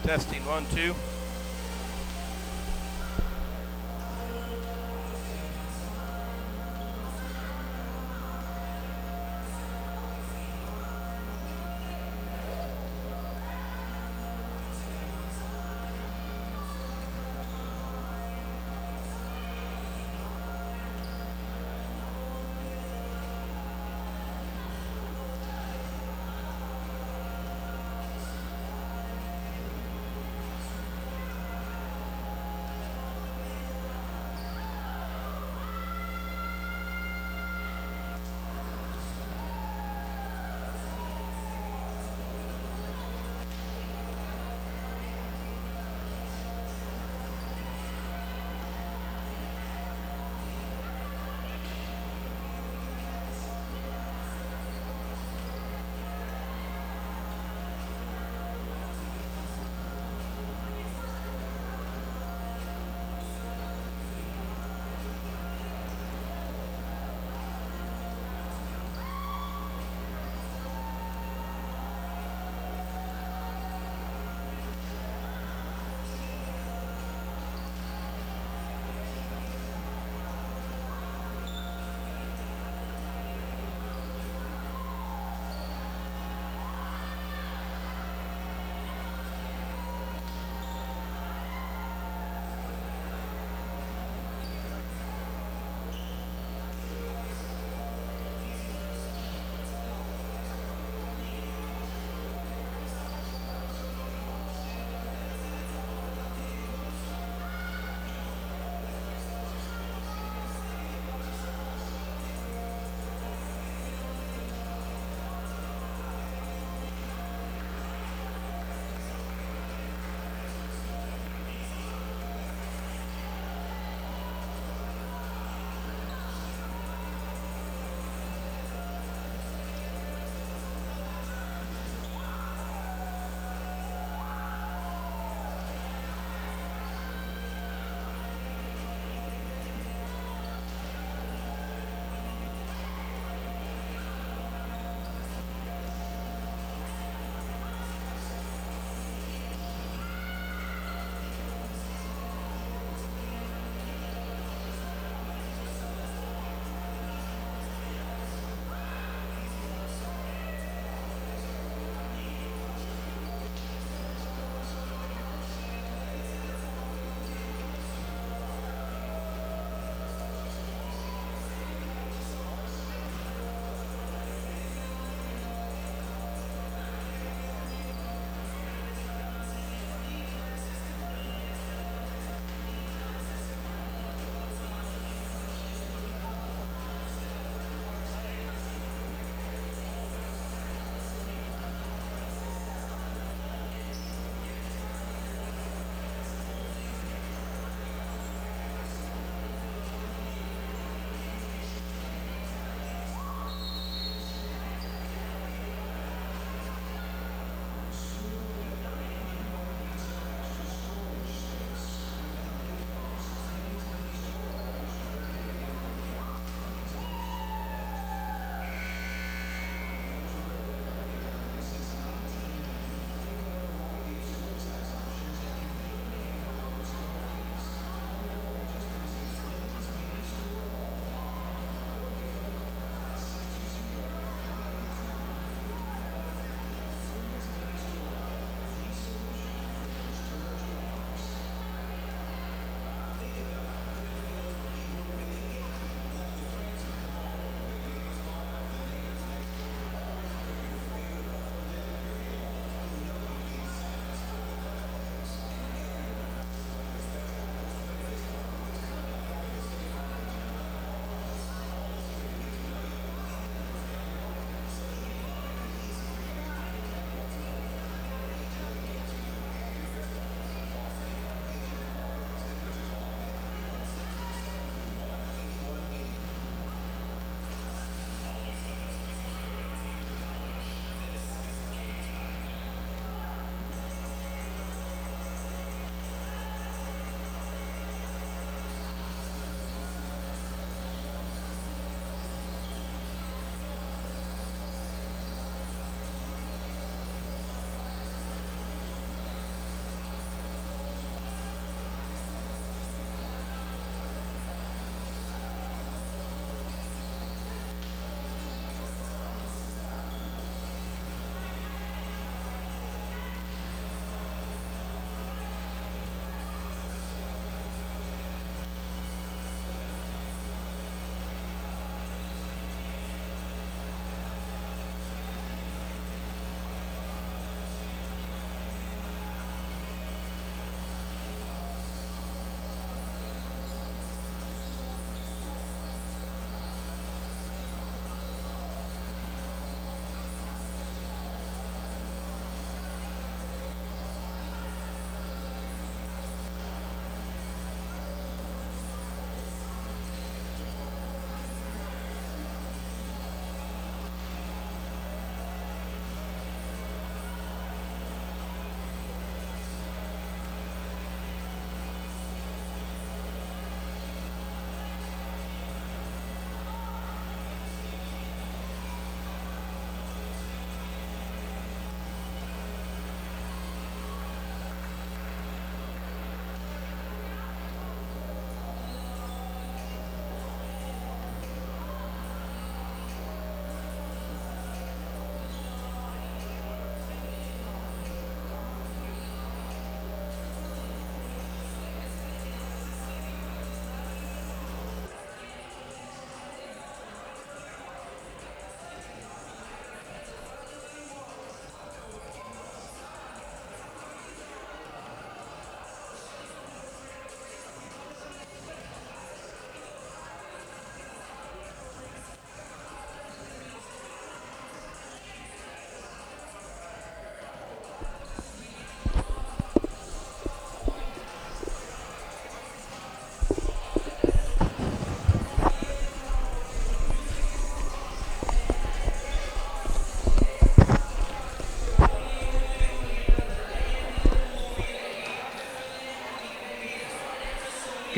Testing 1, 2.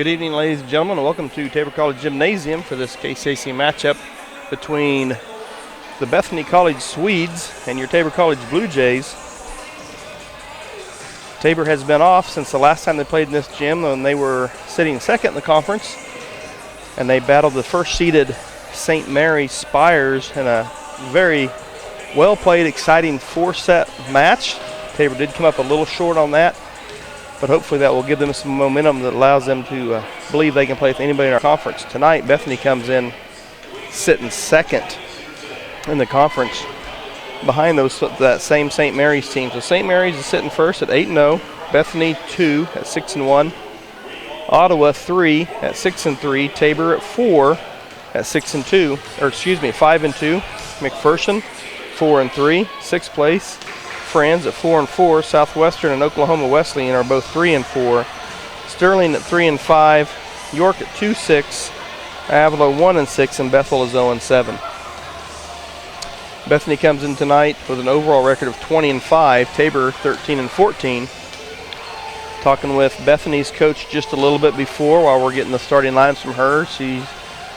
Good evening, ladies and gentlemen, and welcome to Tabor College Gymnasium for this KCAC matchup between the Bethany College Swedes and your Tabor College Blue Jays. Tabor has been off since the last time they played in this gym when they were sitting second in the conference, and they battled the first-seeded St. Mary's Spires in a very well-played, exciting four-set match. Tabor did come up a little short on that, but hopefully that will give them some momentum that allows them to believe they can play with anybody in our conference. Tonight, Bethany comes in sitting second in the conference behind that same St. Mary's team. So St. Mary's is sitting first at 8-0, Bethany 2 at 6-1, Ottawa 3 at 6-3, Tabor at 4 at 5-2, McPherson 4-3, sixth place. Friends at 4-4, Southwestern and Oklahoma Wesleyan are both 3-4, Sterling at 3-5, York at 2-6, Avila 1-6, and Bethel is 0-7. Bethany comes in tonight with an overall record of 20-5, Tabor 13-14. Talking with Bethany's coach just a little bit before while we're getting the starting lines from her. She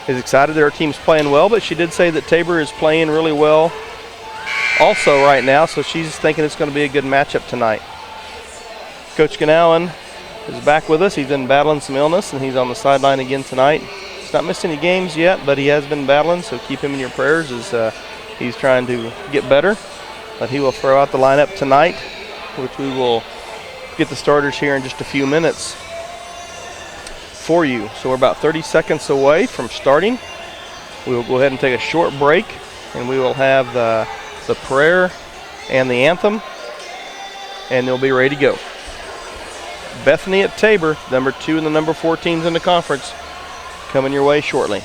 is excited that her team's playing well, but she did say that Tabor is playing really well also right now, so she's thinking it's going to be a good matchup tonight. Coach Ganallen is back with us. He's been battling some illness, and he's on the sideline again tonight. He's not missed any games yet, but he has been battling, so keep him in your prayers as he's trying to get better. But he will throw out the lineup tonight, which we will get the starters here in just a few minutes for you. So we're about 30 seconds away from starting. We will go ahead and take a short break, and we will have the prayer and the anthem, and they'll be ready to go. Bethany at Tabor, number 2 and the number 4 teams in the conference, coming your way shortly.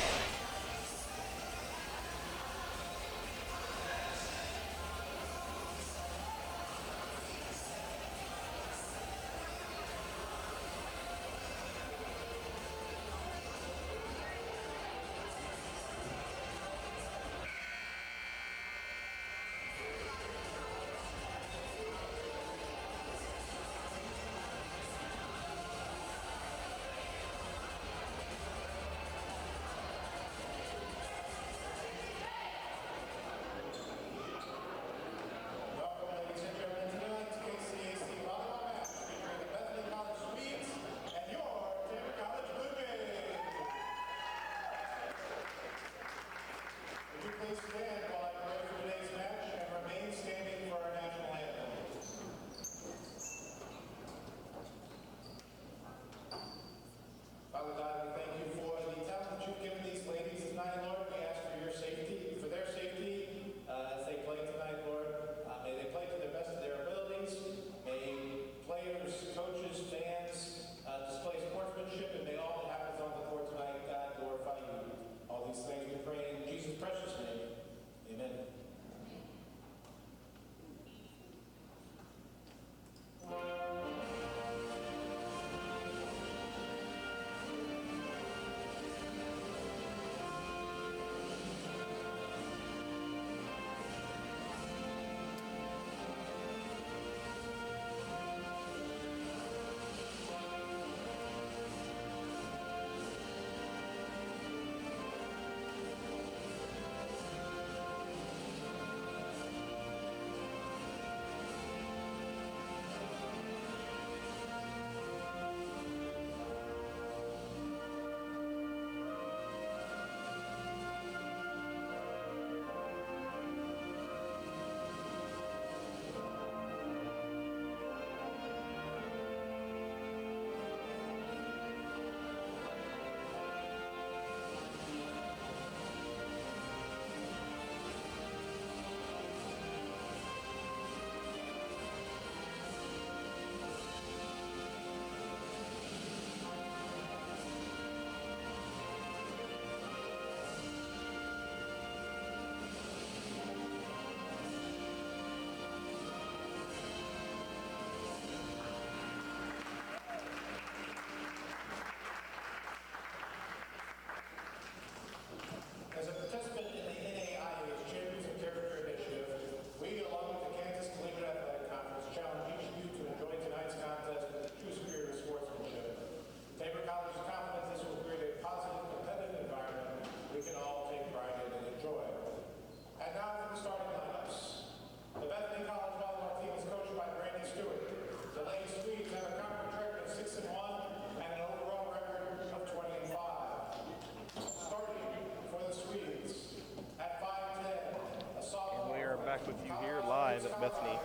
Bethany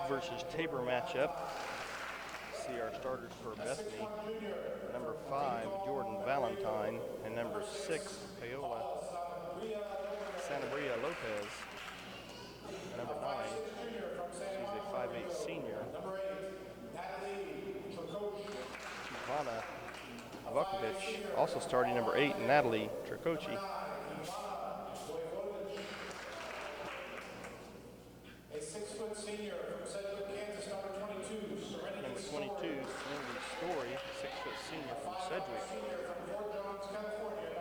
versus Tabor matchup. See our starters for Bethany. Number 5, Jordan Valentine, and number 6, Paola Sanabria Lopez. And number 9, she's a 5'8" senior, Ivana Vukovic, also starting number 8, Natalie Tricoci. A 6-foot senior from Sedgwick, Kansas, number 22, Number 22, Serenity Story, 6-foot senior from Sedgwick. from Fort Johns, California,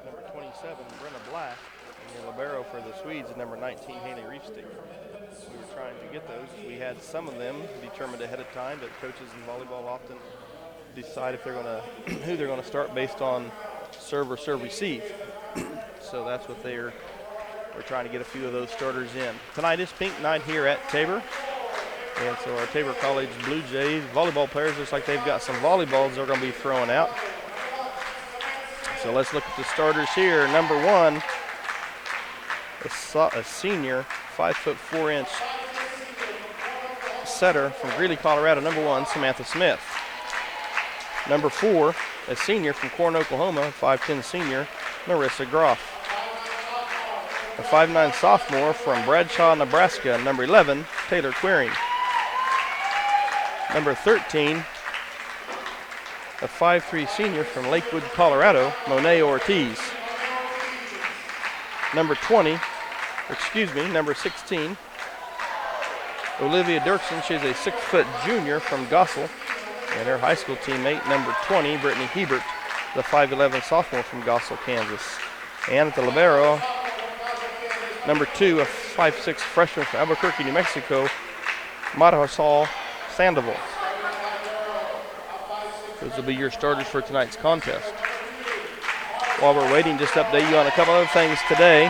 Number 27, Brenna Black. And the libero for the Swedes is number 19, Haley Reefstick. We were trying to get those. We had some of them determined ahead of time, but coaches in volleyball often decide if they're going to who they're going to start based on serve or serve receive. So that's what we're trying to get a few of those starters in. Tonight is pink night here at Tabor. And so our Tabor College Blue Jays volleyball players, looks like they've got some volleyballs they're going to be throwing out. So let's look at the starters here. Number 1, a senior, 5'4" setter from Greeley, Colorado. Number 1, Samantha Smith. Number 4, a senior from Corn, Oklahoma, 5'10" senior, Marissa Groff. A 5'9" sophomore from Bradshaw, Nebraska, number 11, Taylor Queering. Number 13, a 5'3" senior from Lakewood, Colorado, Monet Ortiz. Number 16, Olivia Dirksen. She's a 6-foot junior from Gossel. And her high school teammate, number 20, Brittany Hebert, the 5'11" sophomore from Gossel, Kansas. And at the libero, number 2, a 5'6" freshman from Albuquerque, New Mexico, Marisol Sandoval. Those will be your starters for tonight's contest. While we're waiting, just to update you on a couple other things today.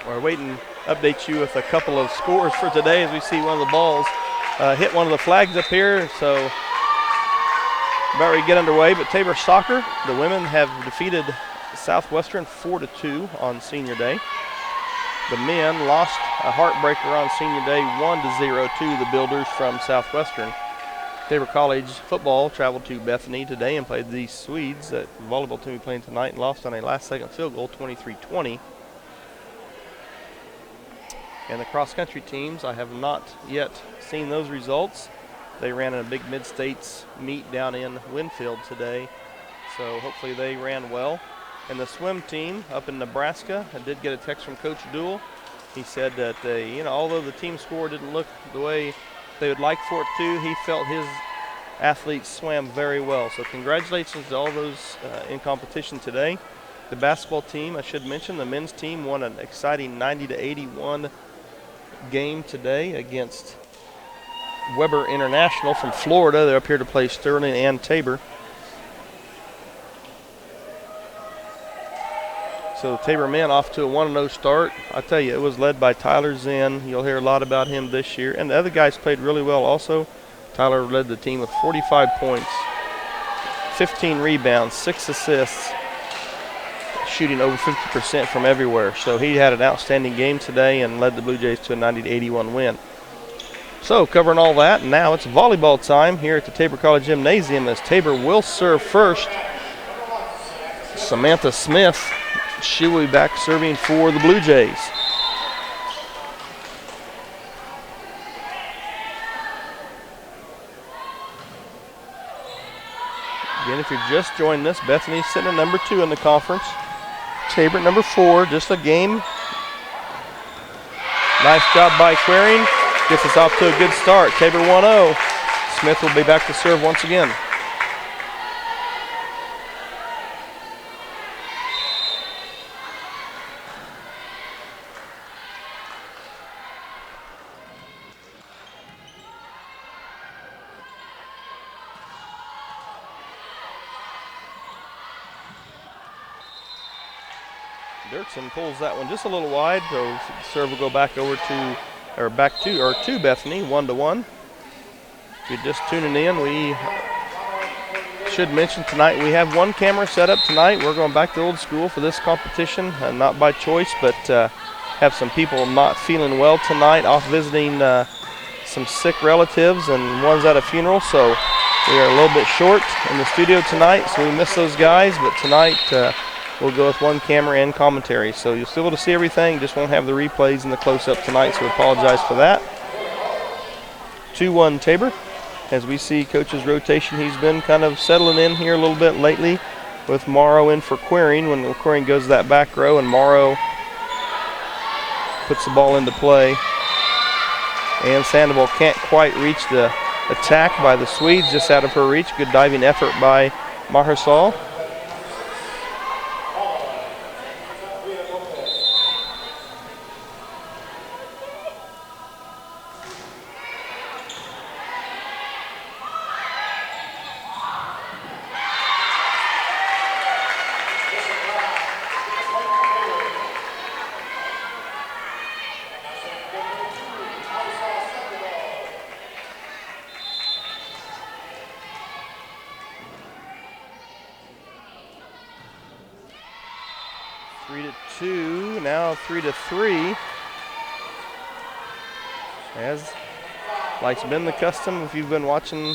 We're waiting to update you with a couple of scores for today as we see one of the balls hit one of the flags up here. So about ready to get underway, but Tabor soccer, the women have defeated Southwestern 4-2 on senior day. The men lost a heartbreaker on senior day 1-0 to the Builders from Southwestern. Tabor College football traveled to Bethany today and played the Swedes. That volleyball team playing tonight and lost on a last-second field goal, 23-20. And the cross-country teams, I have not yet seen those results. They ran in a big mid-states meet down in Winfield today, so hopefully they ran well. And the swim team up in Nebraska, I did get a text from Coach Duell. He said that although the team score didn't look the way they would like for it to, he felt his athletes swam very well. So congratulations to all those in competition today. The basketball team, I should mention, the men's team won an exciting 90-81 game today against Weber International from Florida. They're up here to play Sterling and Tabor. So the Tabor men off to a 1-0 start. I tell you, it was led by Tyler Zinn. You'll hear a lot about him this year. And the other guys played really well also. Tyler led the team with 45 points, 15 rebounds, 6 assists, shooting over 50% from everywhere. So he had an outstanding game today and led the Blue Jays to a 90-81 win. So covering all that, now it's volleyball time here at the Tabor College Gymnasium as Tabor will serve first. Samantha Smith, she will be back serving for the Blue Jays. Again, if you're just joining us, Bethany's sitting at number 2 in the conference. Tabor number 4, just a game. Nice job by Queering. Gets us off to a good start. Tabor 1-0. Smith will be back to serve once again. Dirksen pulls that one just a little wide, so serve will go back over to Bethany, 1-1. If you're just tuning in, we should mention tonight we have one camera set up tonight. We're going back to old school for this competition, not by choice, but have some people not feeling well tonight, off visiting some sick relatives and one's at a funeral, so we are a little bit short in the studio tonight, so we miss those guys, but tonight we'll go with one camera and commentary. So you'll still be able to see everything, just won't have the replays and the close-up tonight, so we apologize for that. 2-1 Tabor. As we see coach's rotation, he's been kind of settling in here a little bit lately with Morrow in for Queering when Queering goes to that back row, and Morrow puts the ball into play. And Sandoval can't quite reach the attack by the Swedes, just out of her reach. Good diving effort by Mahersol. Now 3-3. As like's been the custom, if you've been watching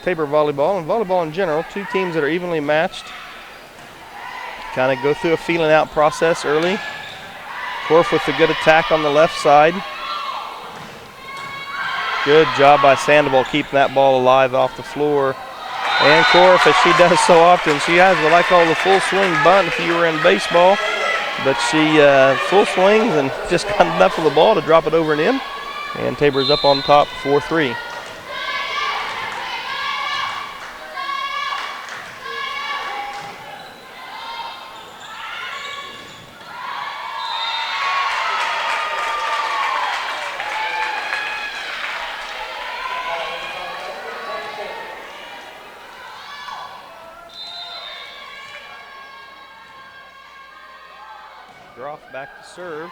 Tabor volleyball and volleyball in general, two teams that are evenly matched kind of go through a feeling out process early. Korf with the good attack on the left side. Good job by Sandoval keeping that ball alive off the floor. And Korf, as she does so often, she has what I call the full swing bunt if you were in baseball. But she full swings and just got enough of the ball to drop it over and in. And Tabor's up on top 4-3. Groff back to serve.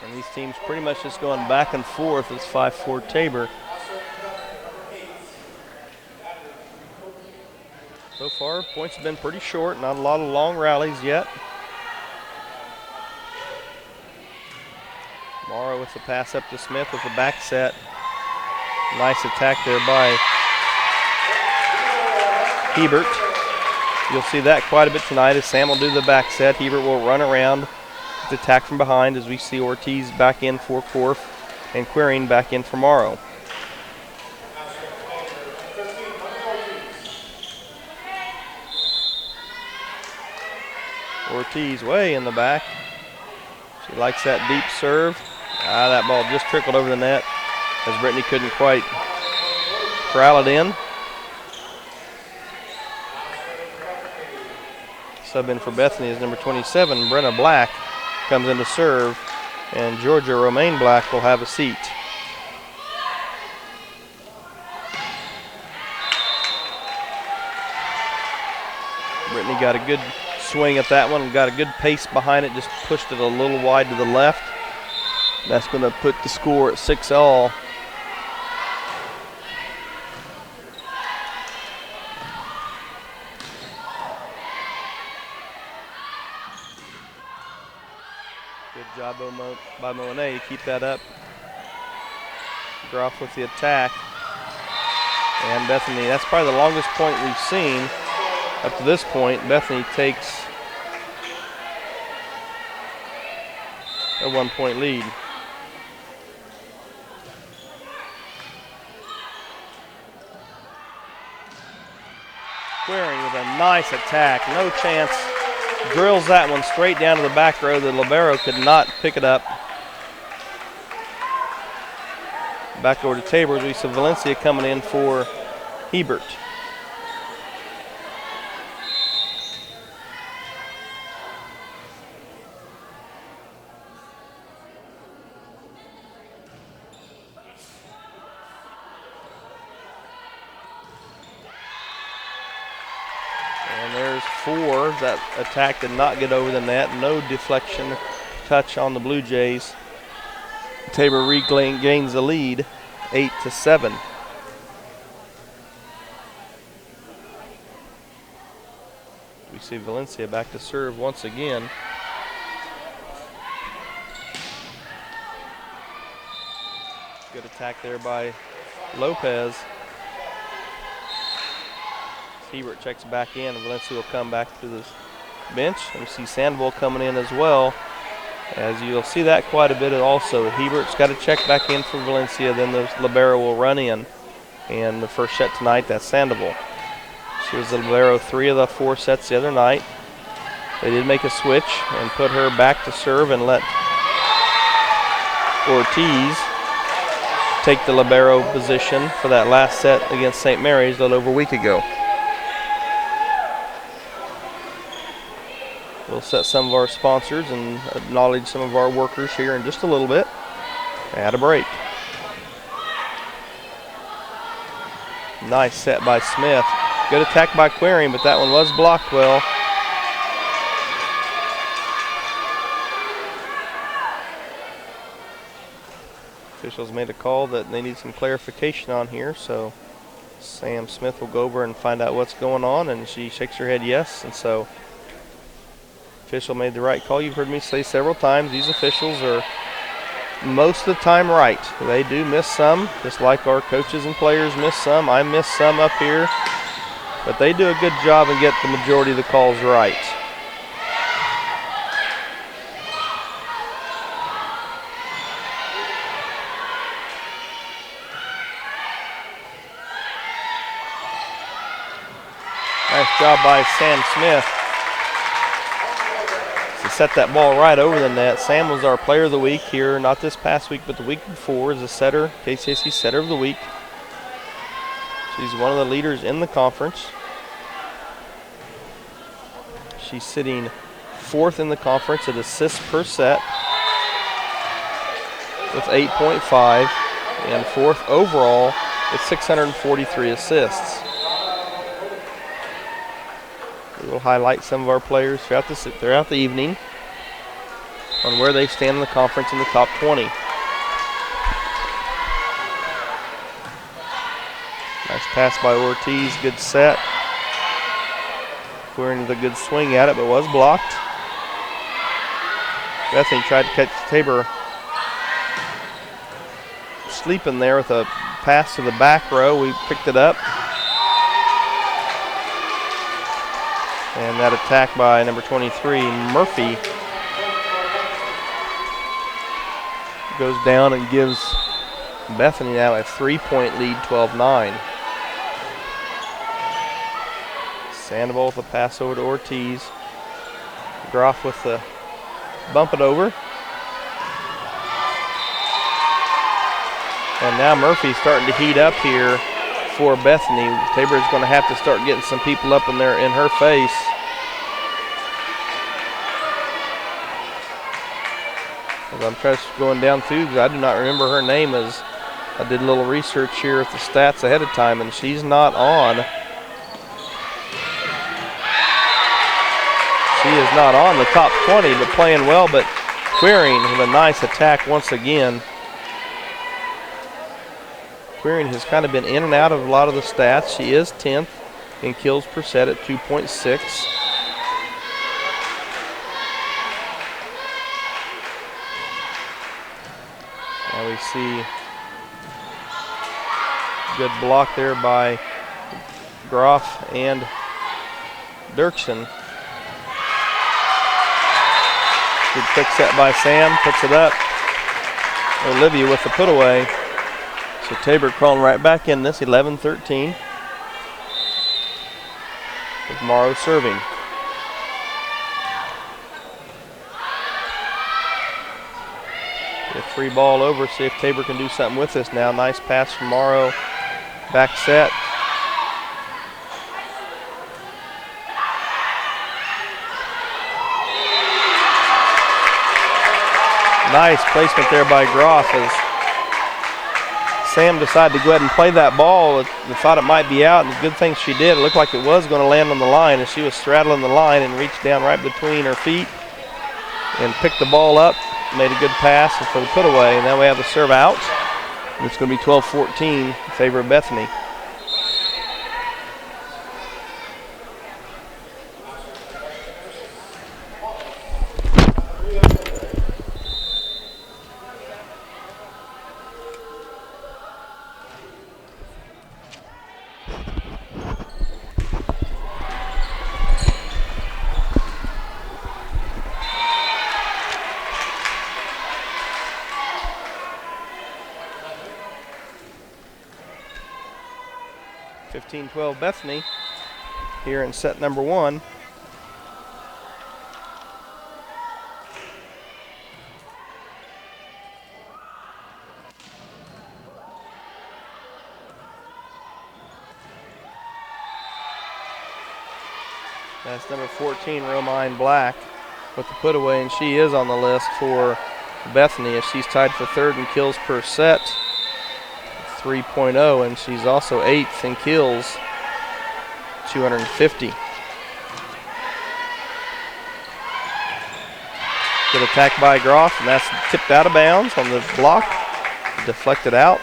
And these teams pretty much just going back and forth. It's 5-4 Tabor. So far, points have been pretty short. Not a lot of long rallies yet. Morrow with the pass up to Smith with the back set. Nice attack there by Hebert. You'll see that quite a bit tonight as Sam will do the back set. Hebert will run around with the attack from behind as we see Ortiz back in for Korf and Queering back in for Morrow. Ortiz way in the back. She likes that deep serve. That ball just trickled over the net as Brittany couldn't quite corral it in. Sub in for Bethany is number 27, Brenna Black comes in to serve, and Georgia Romaine Black will have a seat. Brittany got a good swing at that one and got a good pace behind it, just pushed it a little wide to the left. That's going to put the score at 6-all. Good job by Monet to keep that up. Groff with the attack. And Bethany, that's probably the longest point we've seen. Up to this point, Bethany takes a 1-point lead. Queering with a nice attack, no chance. Drills that one straight down to the back row. The libero could not pick it up. Back over to Tabor as we see Valencia coming in for Hebert. And there's 4. That attack did not get over the net. No deflection touch on the Blue Jays. Tabor regains the lead, 8-7. see Valencia back to serve once again. Good attack there by Lopez. Hebert checks back in, and Valencia will come back to the bench. And we see Sandoval coming in as well. As you'll see that quite a bit also. Hebert's got to check back in for Valencia, then the libero will run in. And the first set tonight, that's Sandoval. She was the libero 3 of the 4 sets the other night. They did make a switch and put her back to serve and let Ortiz take the libero position for that last set against St. Mary's a little over a week ago. We'll set some of our sponsors and acknowledge some of our workers here in just a little bit. Add a break. Nice set by Smith. Good attack by Queering, but that one was blocked well. Officials made a call that they need some clarification on here, so Sam Smith will go over and find out what's going on, and she shakes her head yes, and so official made the right call. You've heard me say several times, these officials are most of the time right. They do miss some, just like our coaches and players miss some. I miss some up here, but they do a good job and get the majority of the calls right. Nice job by Sam Smith to set that ball right over the net. Sam was our player of the week here, not this past week, but the week before as a setter, KCAC setter of the week. She's one of the leaders in the conference. She's sitting 4th in the conference at assists per set with 8.5 and 4th overall with 643 assists. We will highlight some of our players throughout the evening on where they stand in the conference in the top 20. Nice pass by Ortiz, good set. Queering with a good swing at it, but was blocked. Bethany tried to catch Tabor sleeping there with a pass to the back row. We picked it up. And that attack by number 23, Murphy, goes down and gives Bethany now a 3-point lead, 12-9. Sandoval with a pass over to Ortiz. Groff with the bump it over. And now Murphy's starting to heat up here for Bethany. Tabor is going to have to start getting some people up in there in her face. As I'm just going down through, because I do not remember her name, as I did a little research here at the stats ahead of time, and she's not on. She is not on the top 20, but playing well, but Queering with a nice attack once again. Queering has kind of been in and out of a lot of the stats. She is 10th in kills per set at 2.6. Now we see good block there by Groff and Dirksen. Good quick set by Sam, puts it up. Olivia with the put away. So Tabor crawling right back in this, 11-13. With Morrow serving. Get a free ball over, see if Tabor can do something with this now. Nice pass from Morrow. Back set. Nice placement there by Groff as Sam decided to go ahead and play that ball. They thought it might be out, and the good thing she did, it looked like it was going to land on the line, and she was straddling the line and reached down right between her feet and picked the ball up, made a good pass for the put away, and now we have the serve out. And it's going to be 12-14 in favor of Bethany. 15-12 Bethany here in set number 1. That's number 14, Romine Black, with the put away, and she is on the list for Bethany as she's tied for 3rd in kills per set, 3.0, and she's also 8th in kills, 250. Good attack by Groff, and that's tipped out of bounds on the block, deflected out.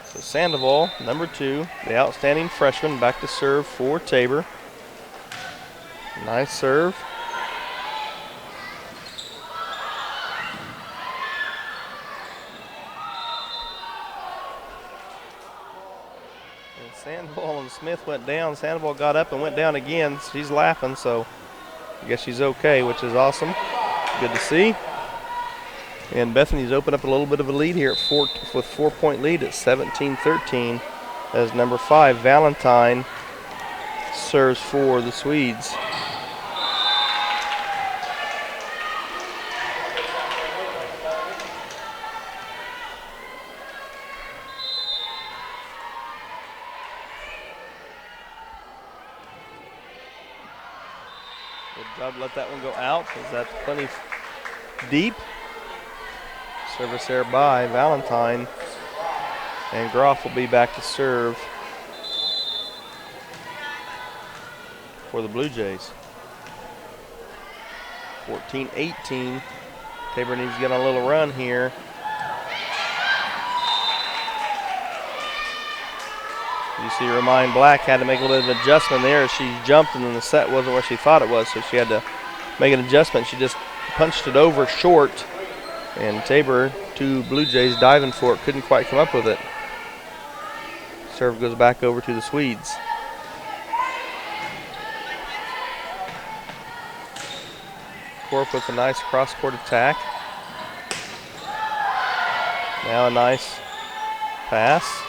So Sandoval, number 2, the outstanding freshman, back to serve for Tabor. Nice serve. And Sandoval and Smith went down. Sandoval got up and went down again. She's laughing, so I guess she's okay, which is awesome. Good to see. And Bethany's opened up a little bit of a lead here with 4-point lead at 17-13 as number 5, Valentine, serves for the Swedes. Good job to let that one go out because that's plenty deep. Service there by Valentine. And Groff will be back to serve for the Blue Jays. 14-18. Tabor needs to get on a little run here. You see Romine Black had to make a little bit of an adjustment there as she jumped and then the set wasn't where she thought it was, so she had to make an adjustment. She just punched it over short, and Tabor, 2 Blue Jays diving for it, couldn't quite come up with it. Serve goes back over to the Swedes. Corp with a nice cross-court attack. Now a nice pass.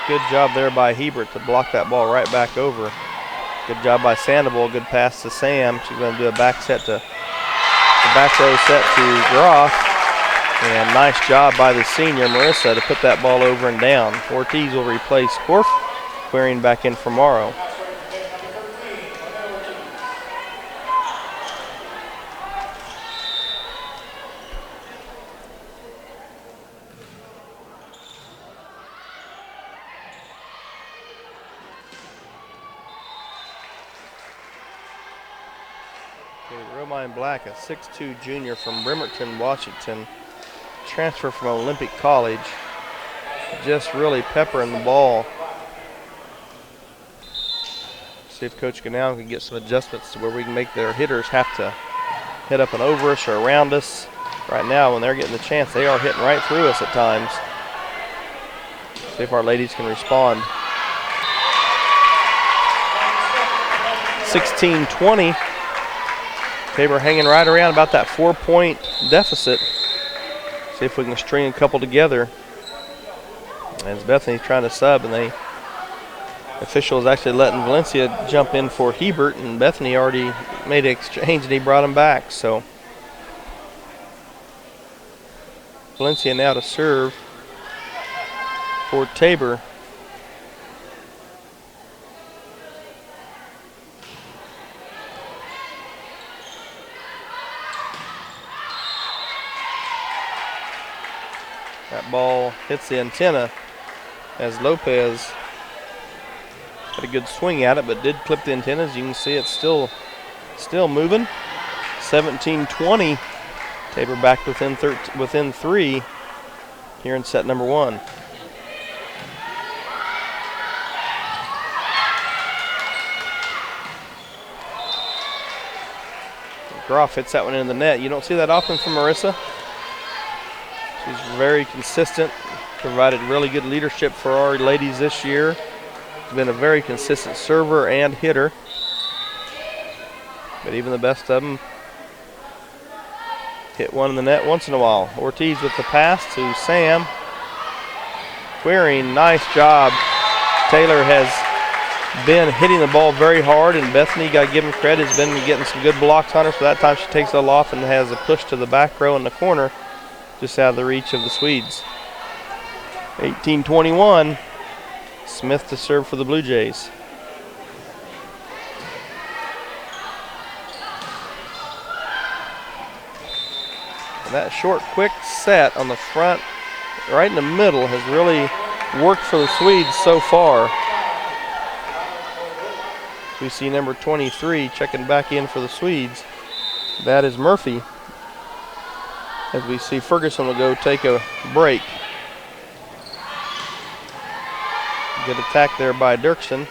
Good job there by Hebert to block that ball right back over. Good job by Sandoval. Good pass to Sam. She's going to do a back set to the back row set to Groff. And nice job by the senior Marissa to put that ball over and down. Ortiz will replace Corf, clearing back in for Morrow. Romine Black, a 6'2 junior from Bremerton, Washington, transfer from Olympic College, just really peppering the ball. See if Coach Ganell can get some adjustments to where we can make their hitters have to hit up and over us or around us. Right now, when they're getting the chance, they are hitting right through us at times. See if our ladies can respond. 16-20. Tabor hanging right around about that 4-point deficit. See if we can string a couple together. As Bethany's trying to sub, and the officials actually letting Valencia jump in for Hebert, and Bethany already made an exchange and he brought him back. So Valencia now to serve for Tabor. That ball hits the antenna as Lopez had a good swing at it, but did clip the antennas. You can see it's still moving. 17-20. Tabor back within 3 here in set number 1. Groff hits that one in the net. You don't see that often from Marissa. She's very consistent, provided really good leadership for our ladies this year. She's been a very consistent server and hitter. But even the best of them hit one in the net once in a while. Ortiz with the pass to Sam. Queering, nice job. Taylor has been hitting the ball very hard, and Bethany, got to give him credit, has been getting some good blocks on her, so that time she takes it all off and has a push to the back row in the corner, just out of the reach of the Swedes. 18-21, Smith to serve for the Blue Jays. And that short, quick set on the front, right in the middle, has really worked for the Swedes so far. We see number 23 checking back in for the Swedes. That is Murphy. As we see Ferguson will go take a break. Good attack there by Dirksen.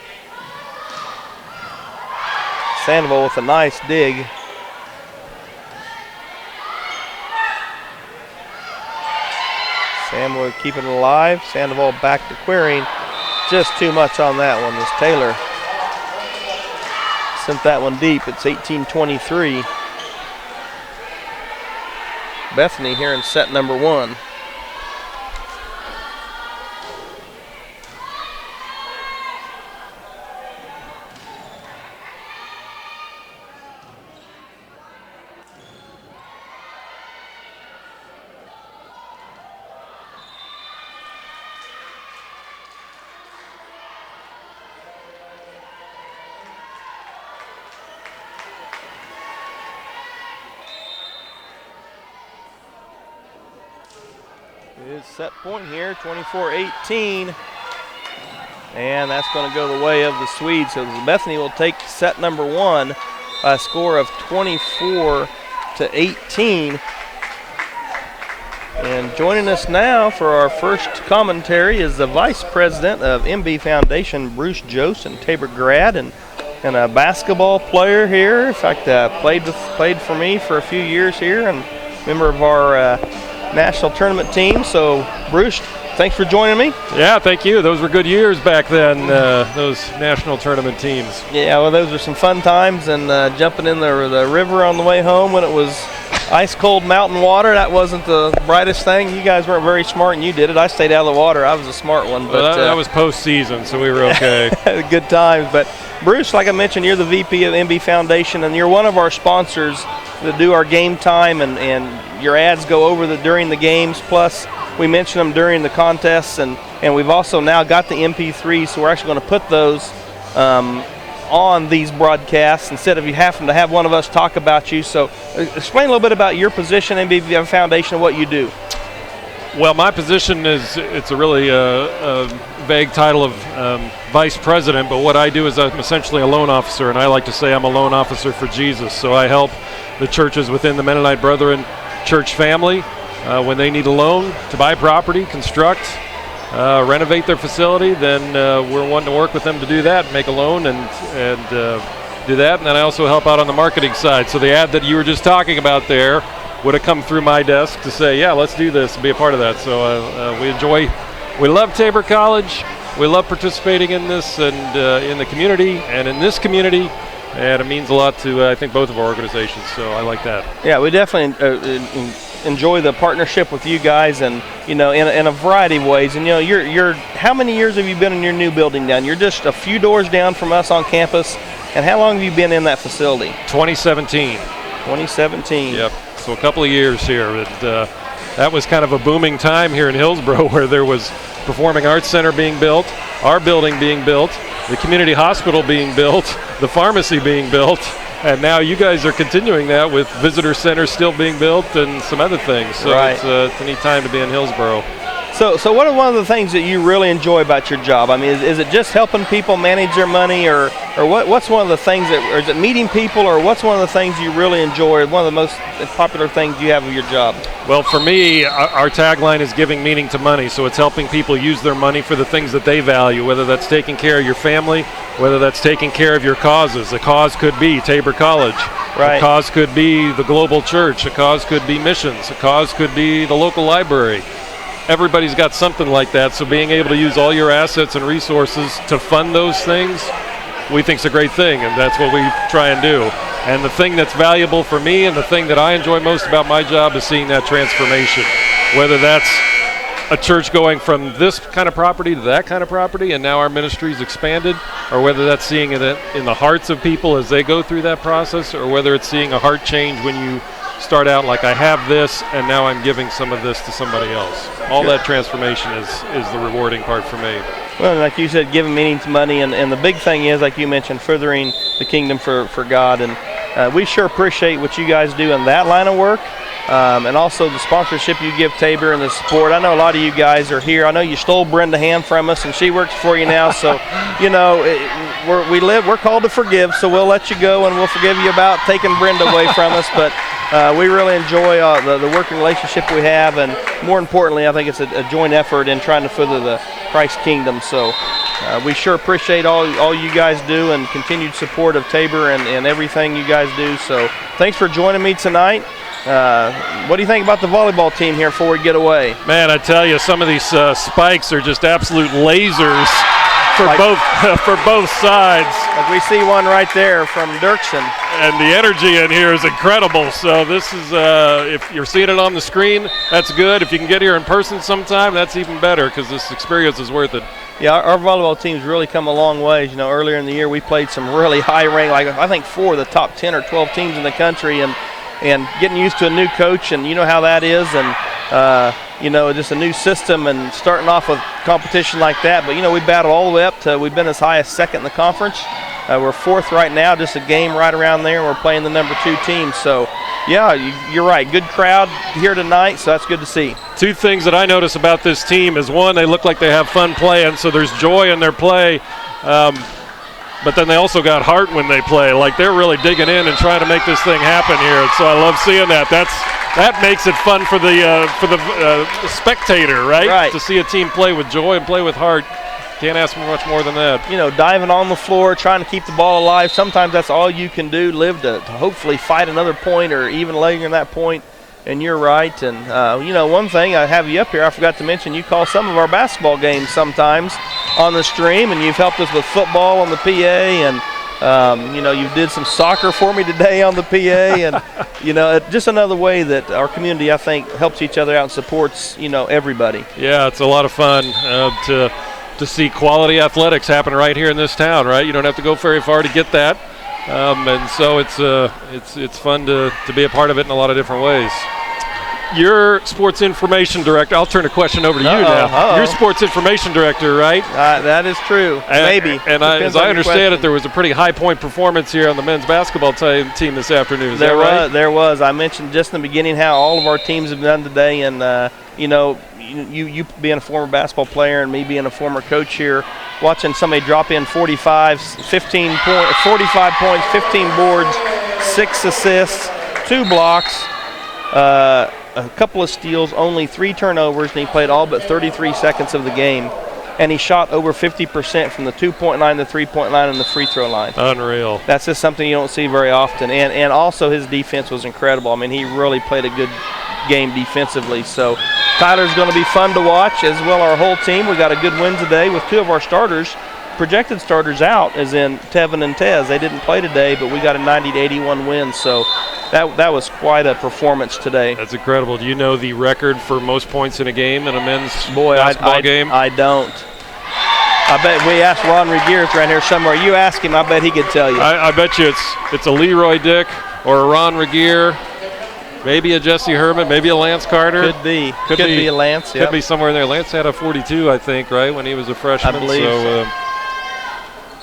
Sandoval with a nice dig. Sandoval keeping it alive. Sandoval back to Queering. Just too much on that one as Taylor sent that one deep. It's 18-23. Bethany here in set number 1. Is set point here, 24-18. And that's going to go the way of the Swedes. So Bethany will take set number 1 by a score of 24-18. And joining us now for our first commentary is the Vice President of MB Foundation, Bruce Jost, Tabor grad, and a basketball player here. In fact, played for me for a few years here, and member of our national tournament team. So Bruce, thanks for joining me. Yeah, thank you. Those were good years back then, those national tournament teams. Yeah, well, those were some fun times, and jumping in the river on the way home when it was ice cold mountain water, that wasn't the brightest thing. You guys weren't very smart and you did it. I stayed out of the water. I was a smart one. But well, that was postseason, so we were okay. Good times. But Bruce, like I mentioned, you're the VP of MB Foundation, and you're one of our sponsors that do our game time, and your ads go over during the games. Plus, we mention them during the contests, and we've also now got the MP3, so we're actually going to put those on these broadcasts instead of you having to have one of us talk about you. So explain a little bit about your position in MB Foundation and what you do. Well, my position it's a really vague title of vice president, but what I do is I'm essentially a loan officer, and I like to say I'm a loan officer for Jesus. So I help the churches within the Mennonite Brethren church family when they need a loan to buy property, construct, renovate their facility. Then we're wanting to work with them to do that, make a loan and do that. And then I also help out on the marketing side. So the ad that you were just talking about there would have come through my desk to say, yeah, let's do this and be a part of that. So we love Tabor College. We love participating in this and in the community and in this community. And it means a lot to, I think, both of our organizations. So I like that. Yeah, we definitely enjoy the partnership with you guys, and in a variety of ways. And you're how many years have you been in your new building down? You're just a few doors down from us on campus. And how long have you been in that facility? 2017. 2017. Yep. So a couple of years here. And that was kind of a booming time here in Hillsboro, where there was Performing Arts Center being built, our building being built, the community hospital being built, the pharmacy being built, and now you guys are continuing that with visitor centers still being built and some other things. So right. It's a neat time to be in Hillsboro. So what are one of the things that you really enjoy about your job? I mean, is it just helping people manage their money, or what's one of the things or is it meeting people, or what's one of the things you really enjoy, one of the most popular things you have of your job? Well, for me, our tagline is giving meaning to money. So it's helping people use their money for the things that they value, whether that's taking care of your family, whether that's taking care of your causes. A cause could be Tabor College. Right. A cause could be the global church. A cause could be missions. A cause could be the local library. Everybody's got something like that, so being able to use all your assets and resources to fund those things, we think is a great thing, and that's what we try and do. And the thing that's valuable for me and the thing that I enjoy most about my job is seeing that transformation, whether that's a church going from this kind of property to that kind of property, and now our ministry's expanded, or whether that's seeing it in the hearts of people as they go through that process, or whether it's seeing a heart change when you start out like, I have this, and now I'm giving some of this to somebody else. All that transformation is the rewarding part for me. Well, like you said, giving meaning to money, and the big thing is, like you mentioned, furthering the kingdom for God, and we sure appreciate what you guys do in that line of work. And also the sponsorship you give Tabor and the support. I know a lot of you guys are here. I know you stole Brenda Ham from us, and she works for you now. So, you know, we're called to forgive. So we'll let you go, and we'll forgive you about taking Brenda away from us. But we really enjoy the working relationship we have, and more importantly, I think it's a joint effort in trying to further the Christ kingdom. So we sure appreciate all you guys do, and continued support of Tabor and everything you guys do. So thanks for joining me tonight. What do you think about the volleyball team here before we get away? Man, I tell you, some of these spikes are just absolute lasers for both sides. Like we see one right there from Dirksen. And the energy in here is incredible. So this is, if you're seeing it on the screen, that's good. If you can get here in person sometime, that's even better, because this experience is worth it. Yeah, our volleyball team's really come a long ways. You know, earlier in the year we played some really high rank, like I think 4 of the top 10 or 12 teams in the country, and getting used to a new coach, and you know how that is, and you know, just a new system and starting off with competition like that. But you know, we battled all the way up to, we've been as high as 2nd in the conference. We're 4th right now, just a game right around there, and we're playing the number 2 team. So yeah, you're right, good crowd here tonight, so that's good to see. 2 things that I notice about this team is, one, they look like they have fun playing, so there's joy in their play. But then they also got heart when they play. Like, they're really digging in and trying to make this thing happen here. And so I love seeing that. That makes it fun for the spectator, right? Right. To see a team play with joy and play with heart. Can't ask for much more than that. You know, diving on the floor, trying to keep the ball alive. Sometimes that's all you can do. Live to hopefully fight another point, or even later in that point. And you're right. And, you know, one thing, I have you up here, I forgot to mention, you call some of our basketball games sometimes on the stream, and you've helped us with football on the PA, and, you know, you did some soccer for me today on the PA, and, you know, just another way that our community, I think, helps each other out and supports, you know, everybody. Yeah, it's a lot of fun to see quality athletics happen right here in this town, right? You don't have to go very far to get that. And so it's fun to be a part of it in a lot of different ways. Your sports information director, I'll turn a question over to you now. You're sports information director, right? That is true. Maybe. And as I understand it, there was a pretty high point performance here on the men's basketball team this afternoon. Is that right? There was. I mentioned just in the beginning how all of our teams have done today, and you know, you being a former basketball player and me being a former coach here, watching somebody drop in 45 points, 15 boards, 6 assists, 2 blocks, a couple of steals, only 3 turnovers, and he played all but 33 seconds of the game. And he shot over 50% from the 2-point line, the 3-point line, and the free throw line. Unreal. That's just something you don't see very often. And also his defense was incredible. I mean, he really played a good game defensively. So Tyler's going to be fun to watch, as well our whole team. We got a good win today with 2 of our starters, projected starters out, as in Tevin and Tez. They didn't play today, but we got a 90-81 win. So that was quite a performance today. That's incredible. Do you know the record for most points in a game in a men's basketball game? I don't. I bet we asked Ron Regeers right here somewhere. You ask him, I bet he could tell you. I bet you it's a Leroy Dick or a Ron Regeer, maybe a Jesse Herman, maybe a Lance Carter. Could be a Lance. Could be somewhere in there. Lance had a 42, I think, right, when he was a freshman. I believe so.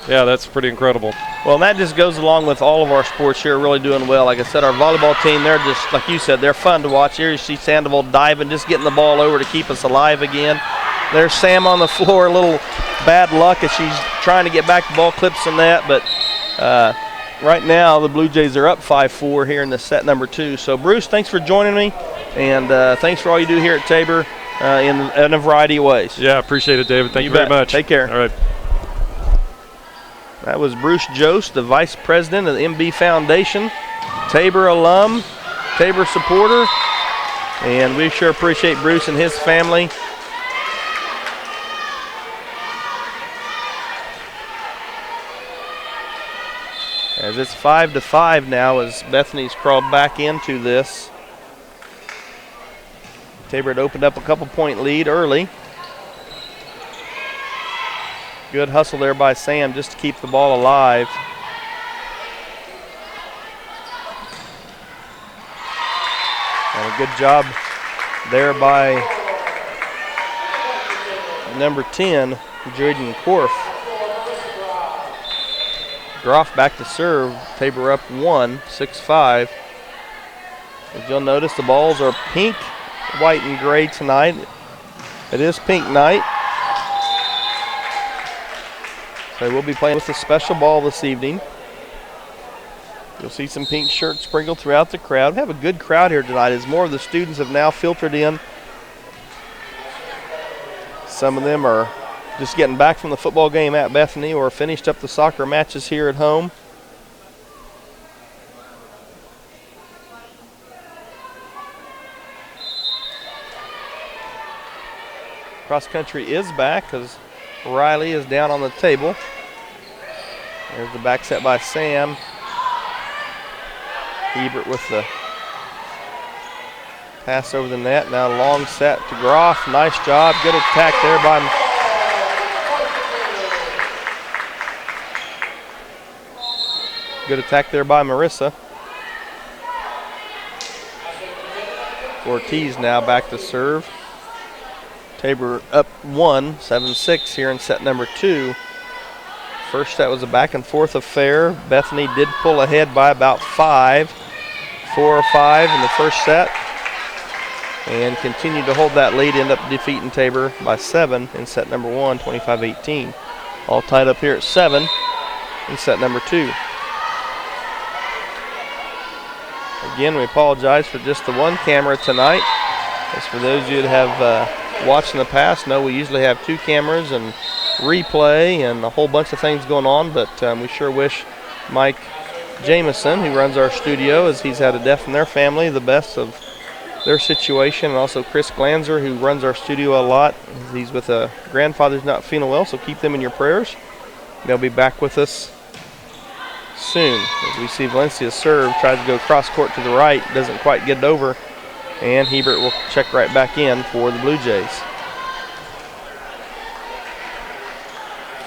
Yeah, that's pretty incredible. Well, and that just goes along with all of our sports here really doing well. Like I said, our volleyball team, they're just, like you said, they're fun to watch. Here you see Sandoval diving, just getting the ball over to keep us alive again. There's Sam on the floor, a little bad luck as she's trying to get back the ball, clips and that. But right now, the Blue Jays are up 5-4 here in the set number 2. So, Bruce, thanks for joining me, and thanks for all you do here at Tabor in a variety of ways. Yeah, appreciate it, David. Thank you very much. Take care. All right. That was Bruce Jost, the Vice President of the MB Foundation, Tabor alum, Tabor supporter, and we sure appreciate Bruce and his family. As it's 5-5 now as Bethany's crawled back into this. Tabor had opened up a couple-point lead early. Good hustle there by Sam just to keep the ball alive. And a good job there by number 10, Jaden Korf. Groff back to serve. Tabor up 1, 6-5. As you'll notice, the balls are pink, white, and gray tonight. It is pink night. So we'll be playing with a special ball this evening. You'll see some pink shirts sprinkled throughout the crowd. We have a good crowd here tonight as more of the students have now filtered in. Some of them are just getting back from the football game at Bethany or finished up the soccer matches here at home. Cross country is back because Riley is down on the table. There's the back set by Sam. Hebert with the pass over the net. Now long set to Groff. Nice job. Good attack there by Marissa. Ortiz now back to serve. Tabor up 1, 7-6 here in set number 2. First set was a back and forth affair. Bethany did pull ahead by about 5, 4 or 5 in the first set, and continued to hold that lead, end up defeating Tabor by 7 in set number 1, 25-18. All tied up here at 7 in set number 2. Again, we apologize for just the one camera tonight. As for those of you that have watched in the past, know we usually have 2 cameras and replay and a whole bunch of things going on, but we sure wish Mike Jameson, who runs our studio, as he's had a death in their family, the best of their situation, and also Chris Glanzer, who runs our studio a lot. He's with a grandfather who's not feeling well, so keep them in your prayers. They'll be back with us soon. As we see Valencia serve, tries to go cross court to the right, doesn't quite get it over, and Hebert will check right back in for the Blue Jays.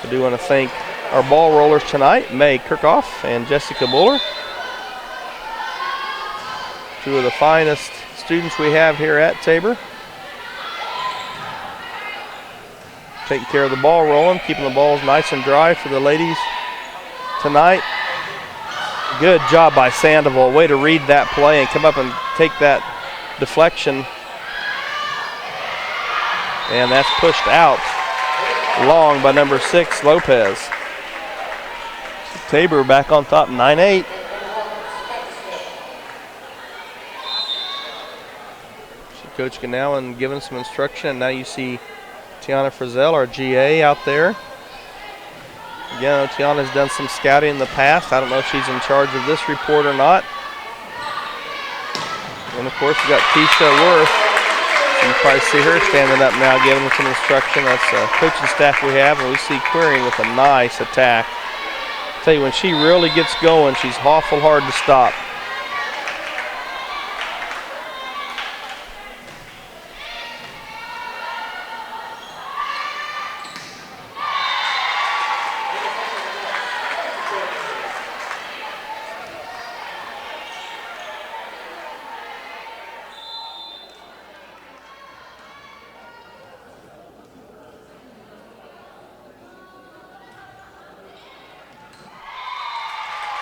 I do want to thank our ball rollers tonight, May Kirchhoff and Jessica Buller. 2 of the finest students we have here at Tabor. Taking care of the ball rolling, keeping the balls nice and dry for the ladies tonight. Good job by Sandoval. Way to read that play and come up and take that deflection. And that's pushed out long by number 6, Lopez. Tabor back on top, 9-8. Coach Ganallan giving some instruction, and now you see Tiana Frizzell, our GA, out there. Again, Tiana's done some scouting in the past. I don't know if she's in charge of this report or not. And of course, we've got Tisha Worth. You probably see her standing up now giving some instruction. That's the coaching staff we have, and we see Queering with a nice attack. I tell you, when she really gets going, she's awful hard to stop.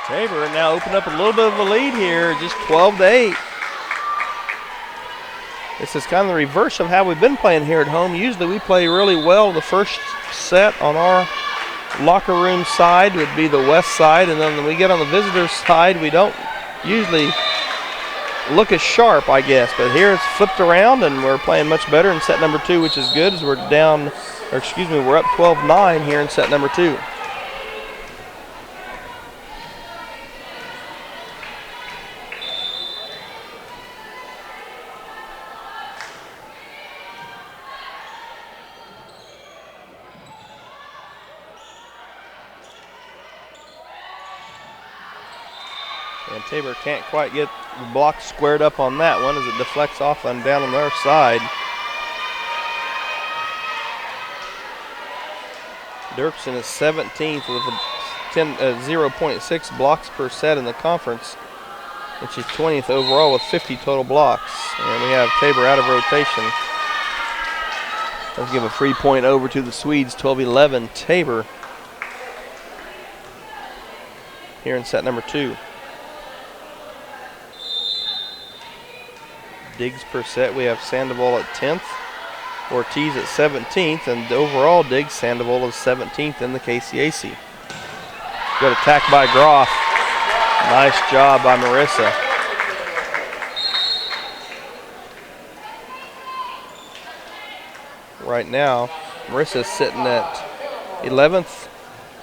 Tabor now opened up a little bit of a lead here, just 12-8. This is kind of the reverse of how we've been playing here at home. Usually we play really well the first set on our locker room side, would be the west side, and then when we get on the visitors side, we don't usually look as sharp, I guess. But here it's flipped around, and we're playing much better in set number 2, which is good, as we're up 12-9 here in set number 2. And Tabor can't quite get the block squared up on that one as it deflects off and down on their side. Dirksen is 17th with a 0.6 blocks per set in the conference. And she's 20th overall with 50 total blocks. And we have Tabor out of rotation. Let's give a free point over to the Swedes, 12-11 Tabor here in set number 2. Digs per set, we have Sandoval at 10th, Ortiz at 17th, and overall digs, Sandoval is 17th in the KCAC. Good attack by Groff. Nice job by Marissa. Right now, Marissa's sitting at 11th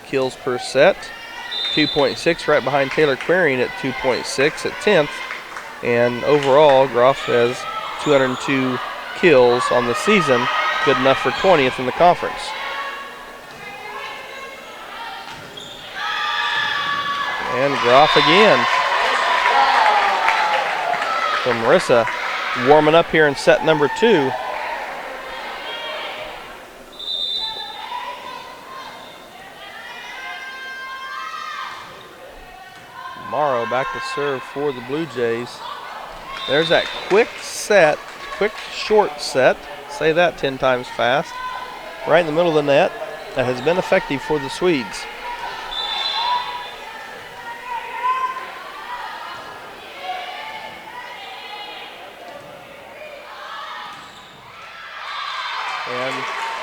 kills per set, 2.6, right behind Taylor Quiring at 2.6 at 10th. And overall, Groff has 202 kills on the season, good enough for 20th in the conference. And Groff again. So Marissa warming up here in set number 2. Morrow back to serve for the Blue Jays. There's that quick short set, say that 10 times fast, right in the middle of the net that has been effective for the Swedes. And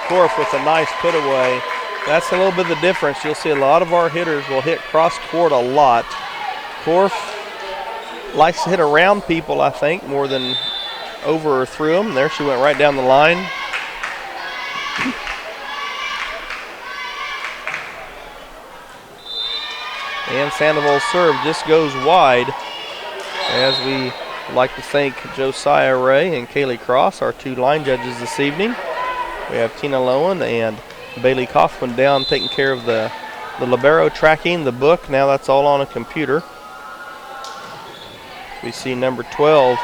Korf with a nice put away. That's a little bit of the difference. You'll see a lot of our hitters will hit cross court a lot. Korf likes to hit around people, I think, more than over or through them. There she went right down the line. And Sandoval's serve just goes wide, as we like to thank Josiah Ray and Kaylee Cross, our 2 line judges this evening. We have Tina Lowen and Bailey Kaufman down taking care of the libero tracking, the book. Now that's all on a computer. We see number 12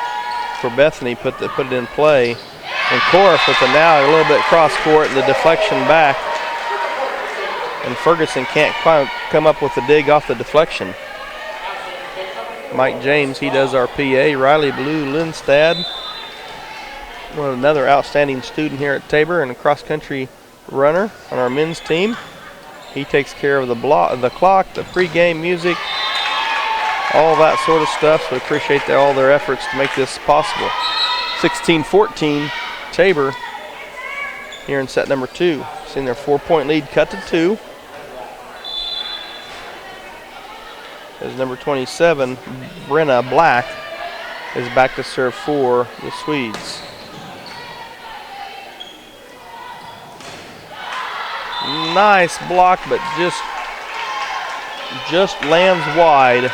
for Bethany put it in play. And Korf with the now a little bit cross court and the deflection back. And Ferguson can't come up with the dig off the deflection. Mike James, he does our PA. Riley Blue Lindstad, another outstanding student here at Tabor and a cross-country runner on our men's team. He takes care of the clock, the pregame music, all that sort of stuff. So we appreciate all their efforts to make this possible. 16-14 Tabor here in set number 2. Seeing their 4-point lead cut to 2. As number 27, Brenna Black, is back to serve for the Swedes. Nice block, but just lands wide.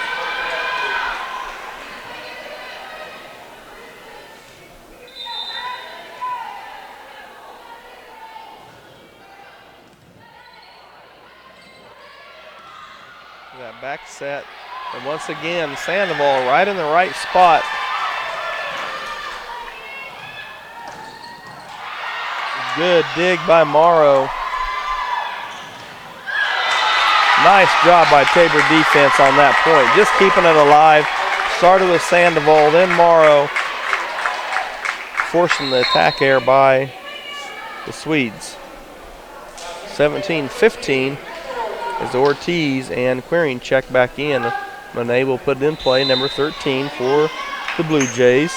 That back set, and once again Sandoval right in the right spot. Good dig by Morrow. Nice job by Tabor defense on that point, just keeping it alive. Started with Sandoval, then Morrow, forcing the attack error by the Swedes. 17-15 as Ortiz and Quiring check back in. Monet will put it in play, number 13 for the Blue Jays.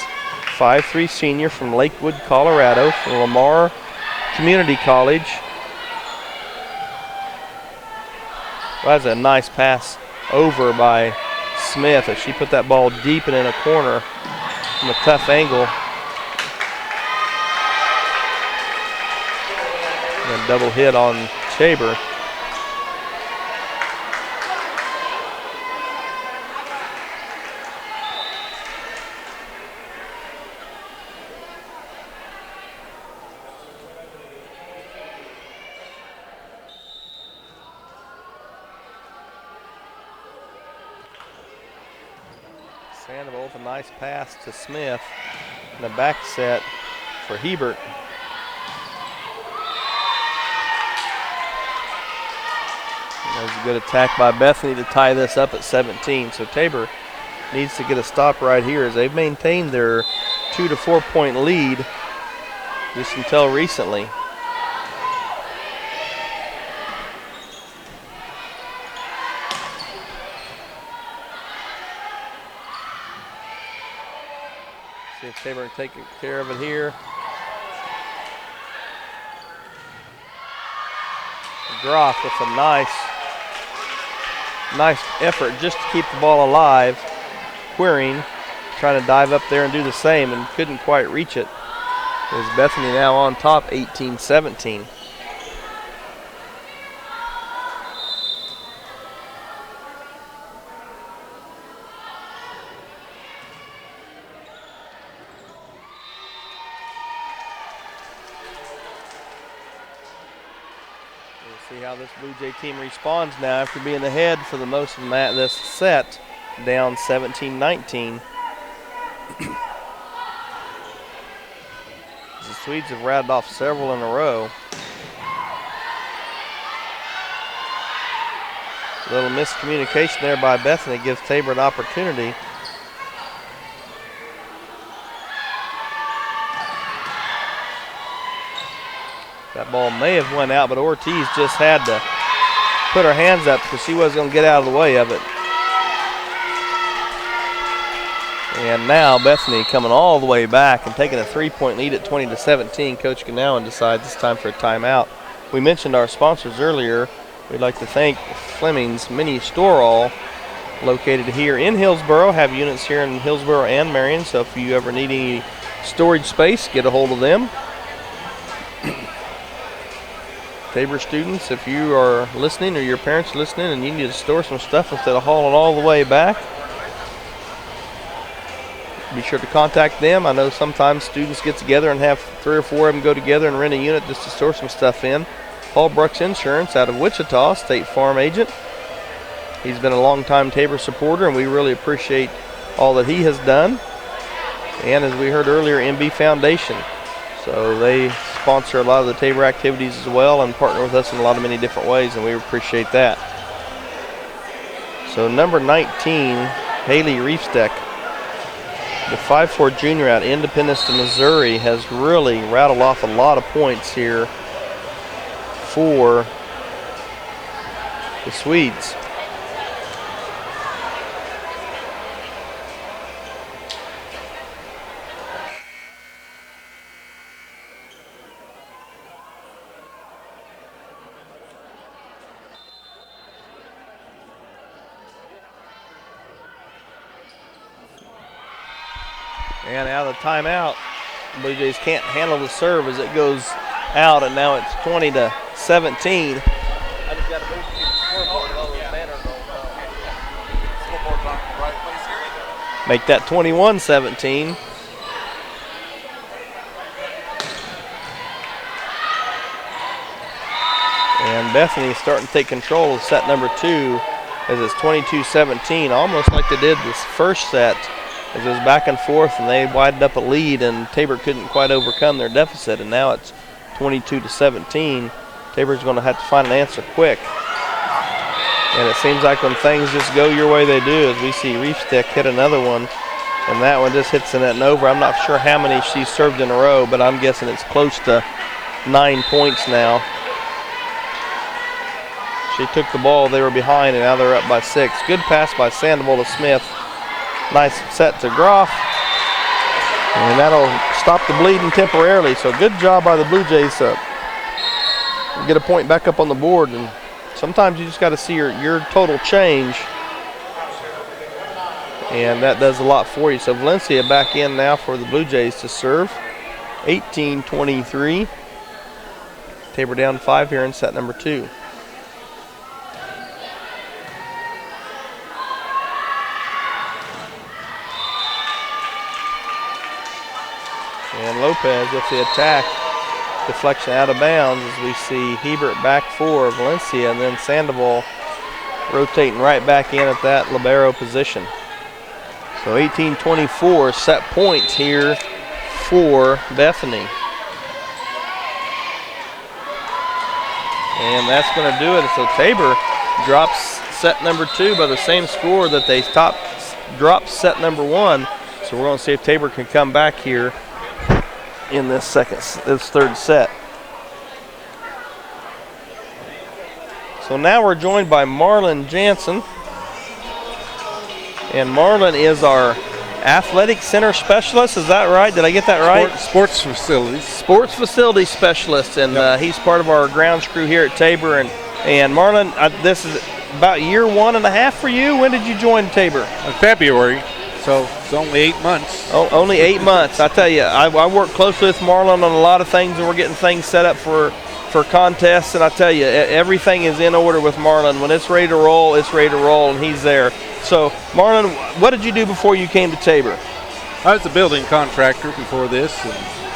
5'3" senior from Lakewood, Colorado, from Lamar Community College. Well, that's a nice pass over by Smith as she put that ball deep and in a corner from a tough angle. And a double hit on Tabor. Sandoval with a nice pass to Smith and a back set for Hebert. That was a good attack by Bethany to tie this up at 17. So Tabor needs to get a stop right here as they've maintained their 2 to 4 point lead just until recently. See if Tabor can take care of it here. Groff with a nice effort just to keep the ball alive. Quiring trying to dive up there and do the same and couldn't quite reach it. As Bethany now on top 18-17. See how this Blue Jay team responds now after being ahead for the most of this set, down 17-19. The Swedes have rattled off several in a row. A little miscommunication there by Bethany gives Tabor an opportunity. That ball may have went out, but Ortiz just had to put her hands up because she wasn't going to get out of the way of it. And now Bethany coming all the way back and taking a 3-point lead at 20-17. Coach Ganowan decides it's time for a timeout. We mentioned our sponsors earlier. We'd like to thank Fleming's Mini Store All, located here in Hillsboro. Have units here in Hillsboro and Marion, so if you ever need any storage space, get a hold of them. Tabor students, if you are listening or your parents are listening and you need to store some stuff instead of hauling all the way back, be sure to contact them. I know sometimes students get together and have 3 or 4 of them go together and rent a unit just to store some stuff in. Paul Brooks Insurance out of Wichita, State Farm agent. He's been a long-time Tabor supporter, and we really appreciate all that he has done. And as we heard earlier, MB Foundation. So they sponsor a lot of the Tabor activities as well and partner with us in a lot of many different ways, and we appreciate that. So number 19, Haley Reefsteck, the 5'4" junior out of Independence, Missouri, has really rattled off a lot of points here for the Swedes. And out of the timeout, Blue Jays can't handle the serve as it goes out, and now it's 20-17. I just got to move to the scoreboard. Make that 21-17. And Bethany starting to take control of set number 2 as it's 22-17, almost like they did this first set. As it was back and forth, and they widened up a lead, and Tabor couldn't quite overcome their deficit, and now it's 22-17. Tabor's going to have to find an answer quick. And it seems like when things just go your way, they do, as we see Reefstick hit another one, and that one just hits the net and over. I'm not sure how many she's served in a row, but I'm guessing it's close to 9 points now. She took the ball, they were behind, and now they're up by 6. Good pass by Sandoval to Smith. Nice set to Groff, and that'll stop the bleeding temporarily. So good job by the Blue Jays to get a point back up on the board. And sometimes you just got to see your total change, and that does a lot for you. So Valencia back in now for the Blue Jays to serve. 18-23. Tabor down 5 here in set number 2. And Lopez with the attack, deflection out of bounds as we see Hebert back for Valencia, and then Sandoval rotating right back in at that libero position. So 18-24 set points here for Bethany. And that's going to do it. So Tabor drops set number 2 by the same score that they dropped set number 1. So we're going to see if Tabor can come back here in this third set. So now we're joined by Marlon Jansen. And Marlon is our athletic center specialist. Is that right? Did I get that right? Sports facilities. Sports facility specialist. And he's part of our grounds crew here at Tabor. And Marlon, this is about year 1.5 for you. When did you join Tabor? In February. So it's only 8 months. Oh, only 8 months. I tell you, I work closely with Marlon on a lot of things, and we're getting things set up for contests. And I tell you, everything is in order with Marlon. When it's ready to roll, and he's there. So, Marlon, what did you do before you came to Tabor? I was a building contractor before this.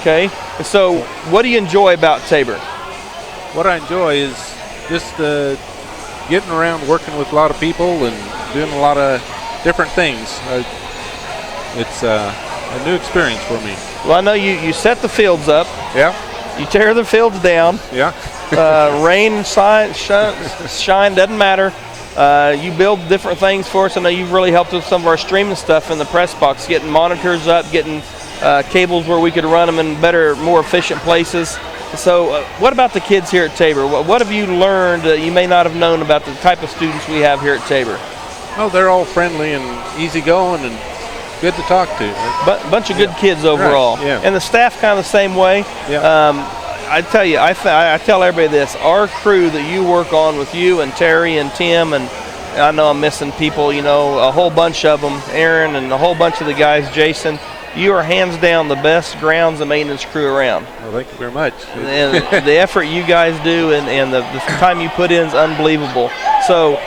Okay. So, what do you enjoy about Tabor? What I enjoy is just getting around, working with a lot of people, and doing a lot of different things. It's a new experience for me. Well, I know you set the fields up. Yeah. You tear the fields down. Yeah. Rain, shine, doesn't matter. You build different things for us. I know you've really helped with some of our streaming stuff in the press box, getting monitors up, getting cables where we could run them in better, more efficient places. So what about the kids here at Tabor? What have you learned that you may not have known about the type of students we have here at Tabor? Oh, they're all friendly and easygoing and good to talk to. Bunch of good kids overall. Right, yeah. And the staff kind of the same way. Yeah. I tell you, I tell everybody this. Our crew that you work on with you and Terry and Tim, and I know I'm missing people, a whole bunch of them, Aaron and a whole bunch of the guys, Jason, you are hands down the best grounds and maintenance crew around. Well, thank you very much. And the effort you guys do and the time you put in is unbelievable. So,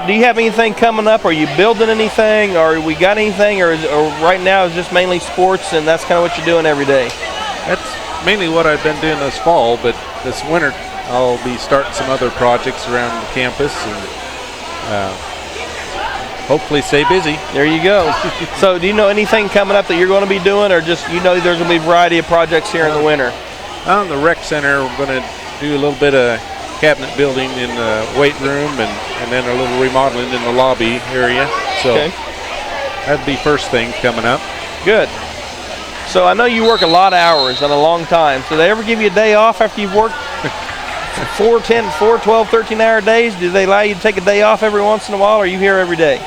do you have anything coming up? Are you building anything? Or we got anything? Or right now it's just mainly sports and that's kind of what you're doing every day? That's mainly what I've been doing this fall, but this winter I'll be starting some other projects around the campus and hopefully stay busy. There you go. So do you know anything coming up that you're going to be doing, or just there's going to be a variety of projects here in the winter? On the rec center, we're going to do a little bit of cabinet building in the weight room and then a little remodeling in the lobby area. So that'd be first thing coming up. Good. So I know you work a lot of hours and a long time. Do they ever give you a day off after you've worked 4, 12, 13-hour days? Do they allow you to take a day off every once in a while, or are you here every day?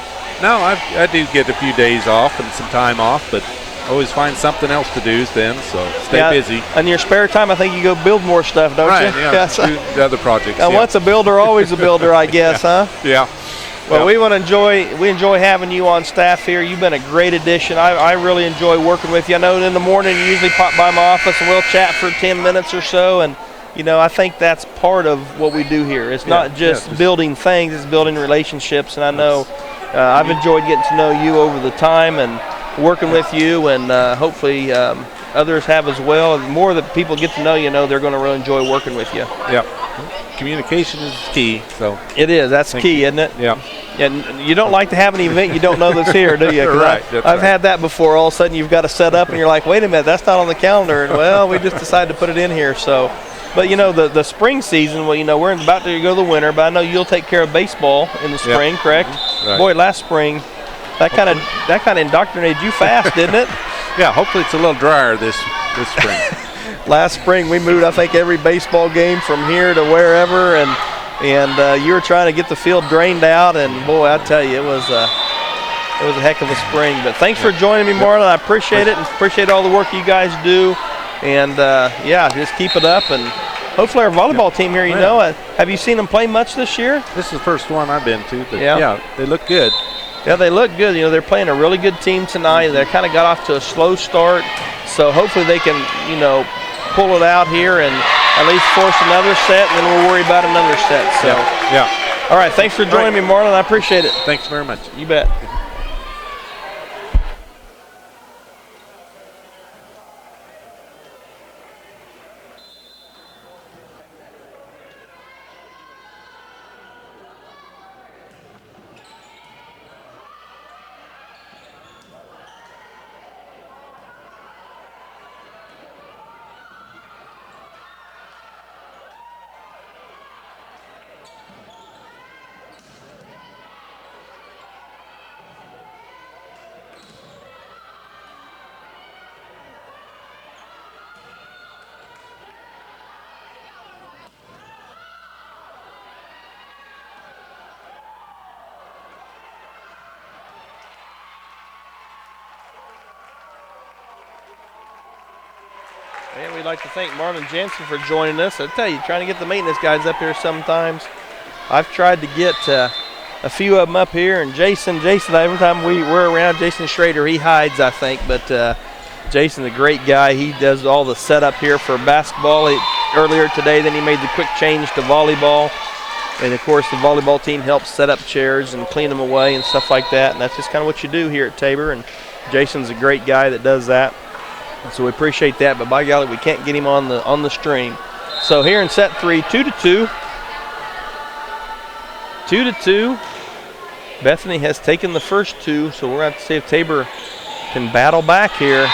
No, I do get a few days off and some time off, but always find something else to do then, so stay busy. In your spare time, I think you go build more stuff, don't you? Right, yeah, do the other projects. And once a builder, always a builder, I guess, huh? Yeah. Well, we enjoy having you on staff here. You've been a great addition. I really enjoy working with you. I know in the morning you usually pop by my office and we'll chat for 10 minutes or so, and I think that's part of what we do here. It's not just building things, it's building relationships, and I know I've enjoyed getting to know you over the time and working with you, and hopefully others have as well. And the more that people get to know you, they're going to really enjoy working with you. Yeah. Communication is key. So it is. That's key, isn't it? Yeah. And you don't like to have an event you don't know that's here, do you? Right. I've had that before. All of a sudden you've got to set up and you're like, wait a minute, that's not on the calendar. And well, we just decided to put it in here. So, but the spring season, we're about to go to the winter, but I know you'll take care of baseball in the spring, correct? Right. Boy, last spring, that kind of indoctrinated you fast, didn't it? Yeah. Hopefully it's a little drier this spring. Last spring we moved, I think, every baseball game from here to wherever, and you were trying to get the field drained out, and boy, I tell you, it was a heck of a spring. But thanks for joining me, Marlon. I appreciate it, and appreciate all the work you guys do. And just keep it up, and hopefully our volleyball team here, have you seen them play much this year? This is the first one I've been to, but they look good. Yeah, they look good. They're playing a really good team tonight. They kind of got off to a slow start, so hopefully they can, pull it out here and at least force another set, and then we'll worry about another set. So, yeah. All right, thanks for joining me, Marlon. I appreciate it. Thanks very much. You bet. And we'd like to thank Marlon Jansen for joining us. I tell you, trying to get the maintenance guys up here sometimes. I've tried to get a few of them up here, and Jason, every time we're around, Jason Schrader, he hides, I think, but Jason's a great guy. He does all the setup here for basketball earlier today. Then he made the quick change to volleyball. And, of course, the volleyball team helps set up chairs and clean them away and stuff like that. And that's just kind of what you do here at Tabor. And Jason's a great guy that does that. And so we appreciate that. But, by golly, we can't get him on the stream. So here in set 3, 2-2. 2-2. Bethany has taken the first two. So we're going to have to see if Tabor can battle back here.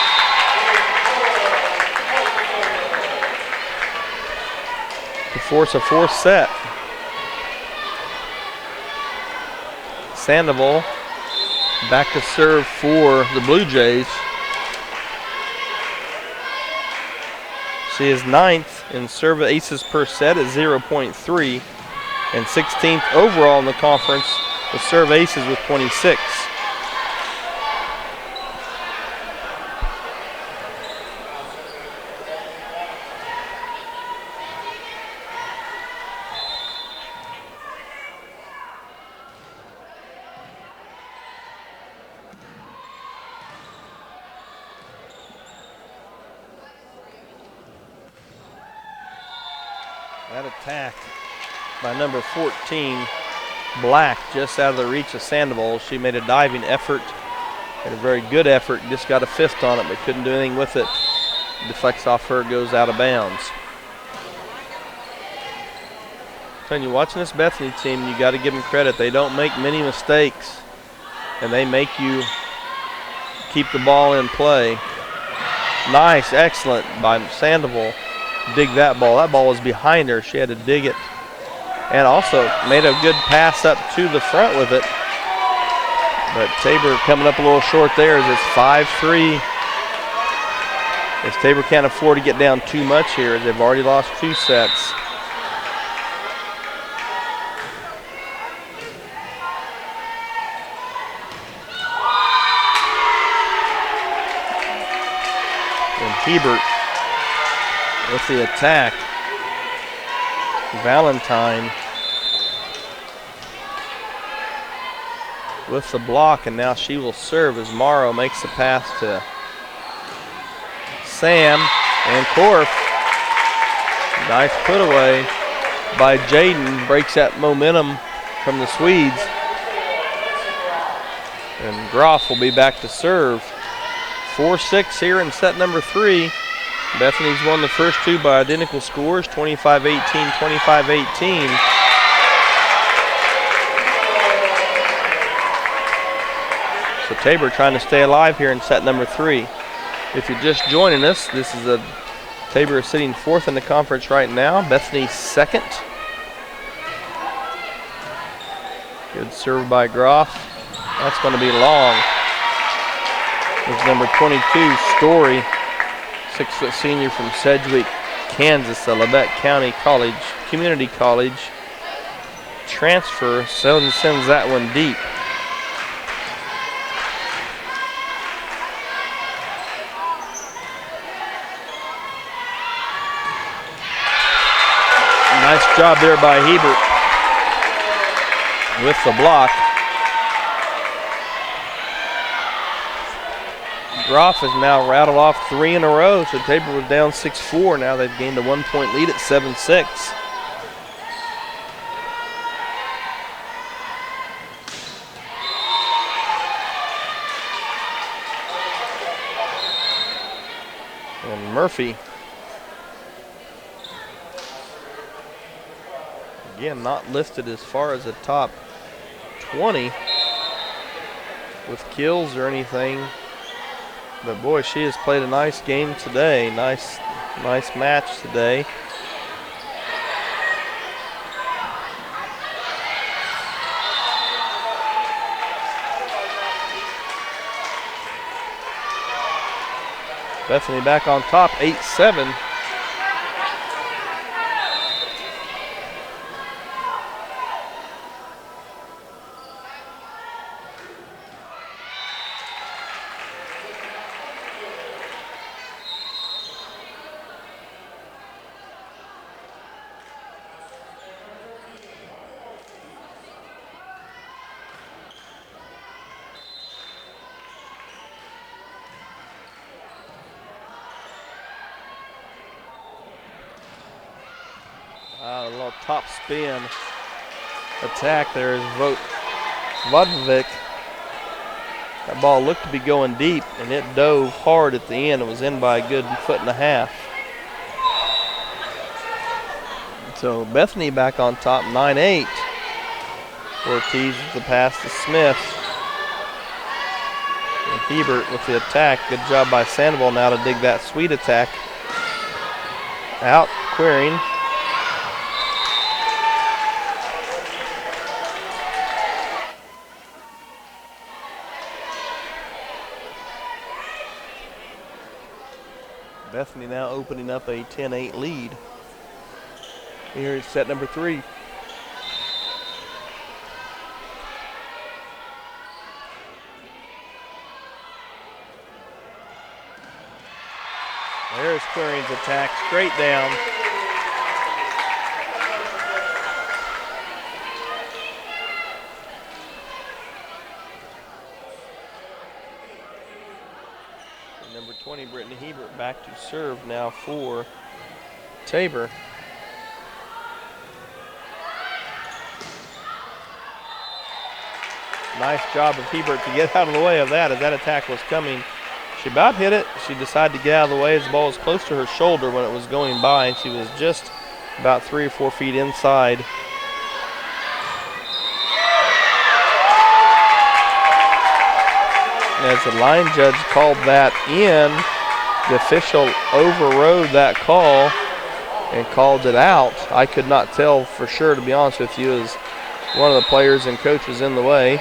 To force a fourth set. Sandoval back to serve for the Blue Jays. She is 9th in serve aces per set at 0.3 and 16th overall in the conference with serve aces with 26. That attack by number 14, Black, just out of the reach of Sandoval. She made a diving effort, had a very good effort, just got a fist on it, but couldn't do anything with it. Deflects off her, goes out of bounds. Telling you, watching this Bethany team, you got to give them credit. They don't make many mistakes, and they make you keep the ball in play. Nice, excellent by Sandoval. Dig that ball. That ball was behind her. She had to dig it. And also made a good pass up to the front with it. But Tabor coming up a little short there as it's 5-3. As Tabor can't afford to get down too much here. They've already lost 2 sets. And Hebert with the attack. Valentine with the block, and now she will serve as Morrow makes the pass to Sam, and Korf. Nice put away by Jaden, breaks that momentum from the Swedes. And Groff will be back to serve. 4-6 here in set number 3. Bethany's won the first 2 by identical scores, 25-18, 25-18. So Tabor trying to stay alive here in set number 3. If you're just joining us, this is Tabor is sitting 4th in the conference right now. Bethany 2nd. Good serve by Groff. That's going to be long. There's number 22, Story. 6-foot senior from Sedgwick, Kansas, the Labette County Community College transfer. Selden sends that one deep. Nice job there by Hebert with the block. Groff has now rattled off 3 in a row, so Tabor was down 6-4. Now they've gained a 1-point lead at 7-6. And Murphy, again, not listed as far as the top 20 with kills or anything. But boy, she has played a nice game today. Nice match today. Bethany back on top, 8-7. a little top spin attack there is Vodvovic. That ball looked to be going deep, and it dove hard at the end. It was in by a good 1.5 feet. So Bethany back on top, 9-8. Ortiz with the pass to Smith. And Hebert with the attack. Good job by Sandoval now to dig that sweet attack. Out, querying. Bethany now opening up a 10-8 lead. Here is set number 3. There's Querying's attack straight down. And number 20, Brittany Hebert, back to serve now for Tabor. Nice job of Hebert to get out of the way of that as that attack was coming. She about hit it. She decided to get out of the way as the ball was close to her shoulder when it was going by, and she was just about 3 or 4 feet inside. As the line judge called that in, the official overrode that call and called it out. I could not tell for sure, to be honest with you, as one of the players and coaches in the way.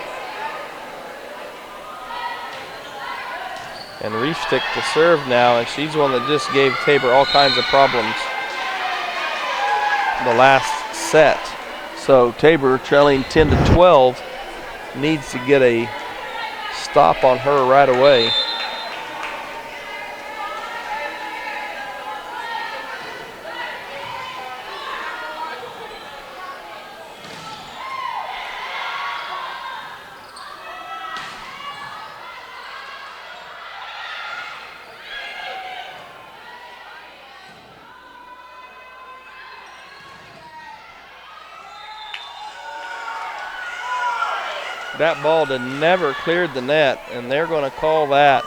And Reefstick to serve now, and she's one that just gave Tabor all kinds of problems the last set. So Tabor, trailing 10-12, needs to get a stop on her right away. That ball had never cleared the net, and they're going to call that.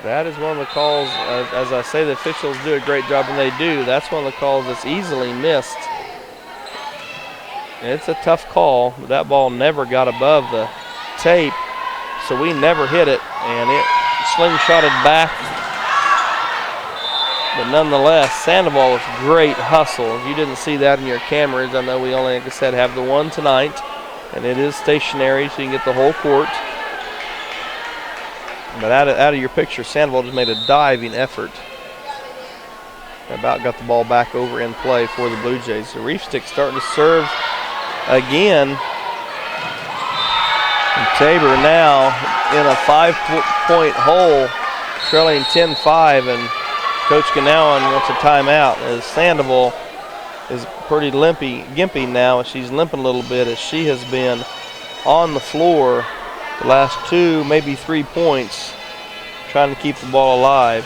That is one of the calls, as I say, the officials do a great job, and they do. That's one of the calls that's easily missed. And it's a tough call, but that ball never got above the tape, so we never hit it, and it slingshotted back. But nonetheless, Sandoval with great hustle. If you didn't see that in your cameras, I know we only, like I said, have the one tonight, and it is stationary, so you can get the whole court. But out of your picture, Sandoval just made a diving effort. About got the ball back over in play for the Blue Jays. The Reefstick starting to serve again. And Tabor now in a 5-point hole, trailing 10-5, and Coach Ganawan wants a timeout as Sandoval is pretty gimpy now, and she's limping a little bit as she has been on the floor the last 2, maybe 3 points, trying to keep the ball alive.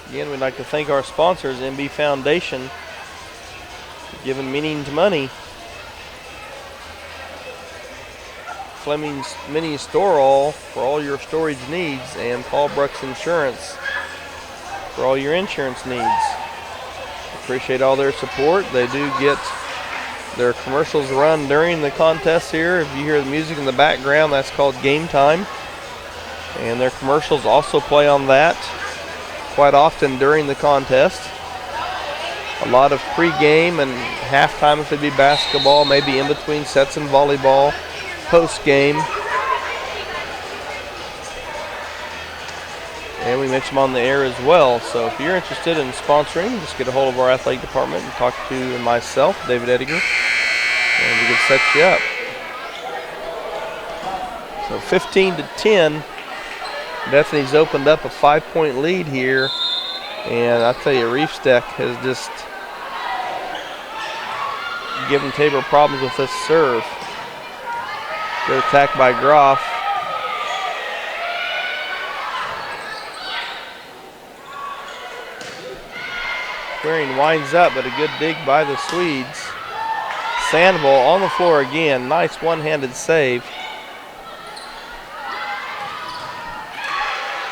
Again, we'd like to thank our sponsors, MB Foundation, for giving meaning to money. Fleming's Mini Store-All for all your storage needs, and Paul Brooks Insurance for all your insurance needs. Appreciate all their support. They do get their commercials run during the contest here. If you hear the music in the background, that's called Game Time. And their commercials also play on that quite often during the contest. A lot of pre-game and halftime if it'd be basketball, maybe in between sets and volleyball. Post-game. And we mention them on the air as well. So if you're interested in sponsoring, just get a hold of our athletic department and talk to myself, David Ediger, and we can set you up. So 15-10, Bethany's opened up a 5-point lead here, and I tell you, Reefstick has just giving Tabor problems with this serve. Good attack by Groff. Queering winds up, but a good dig by the Swedes. Sandoval on the floor again. Nice one-handed save.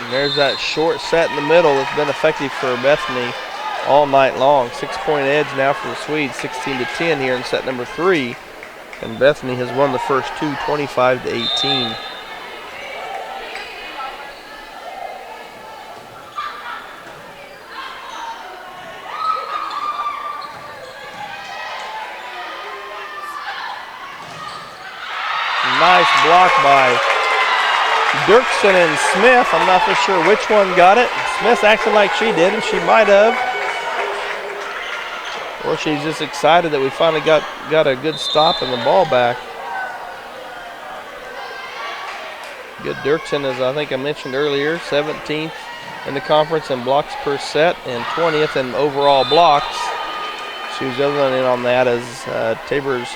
And there's that short set in the middle that's been effective for Bethany all night long. 6-point edge now for the Swedes, 16-10 here in set number 3. And Bethany has won the first two, 25-18. Nice block by Dirksen and Smith. I'm not for sure which one got it. Smith's acting like she did, and she might have. Or she's just excited that we finally got a good stop and the ball back. Good Dirksen, as I think I mentioned earlier, 17th in the conference in blocks per set and 20th in overall blocks. She was the other one in on that as Tabor's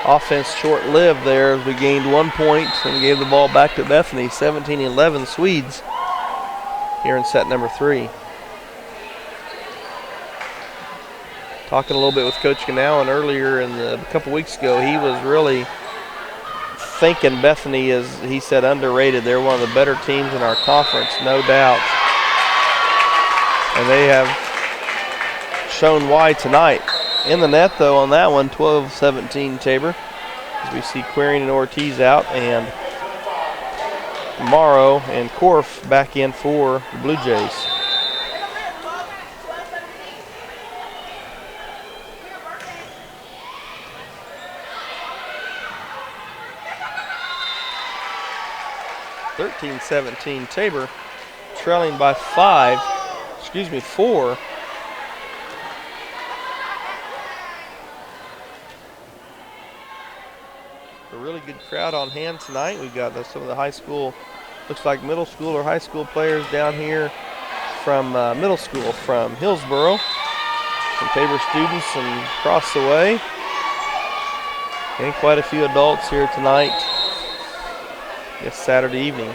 offense short-lived there as we gained 1 point and gave the ball back to Bethany. 17-11 Swedes here in set number 3. Talking a little bit with Coach Ganowan earlier a couple weeks ago, he was really thinking Bethany is, he said, underrated. They're one of the better teams in our conference, no doubt. And they have shown why tonight. In the net, though, on that one, 12-17 Tabor. As we see Queering and Ortiz out, and Morrow and Korf back in for the Blue Jays. (13-17) Tabor, trailing by 4. A really good crowd on hand tonight. We've got some of the high school, looks like middle school or high school players down here from middle school from Hillsboro. Some Tabor students and across the way. And quite a few adults here tonight. This Saturday evening.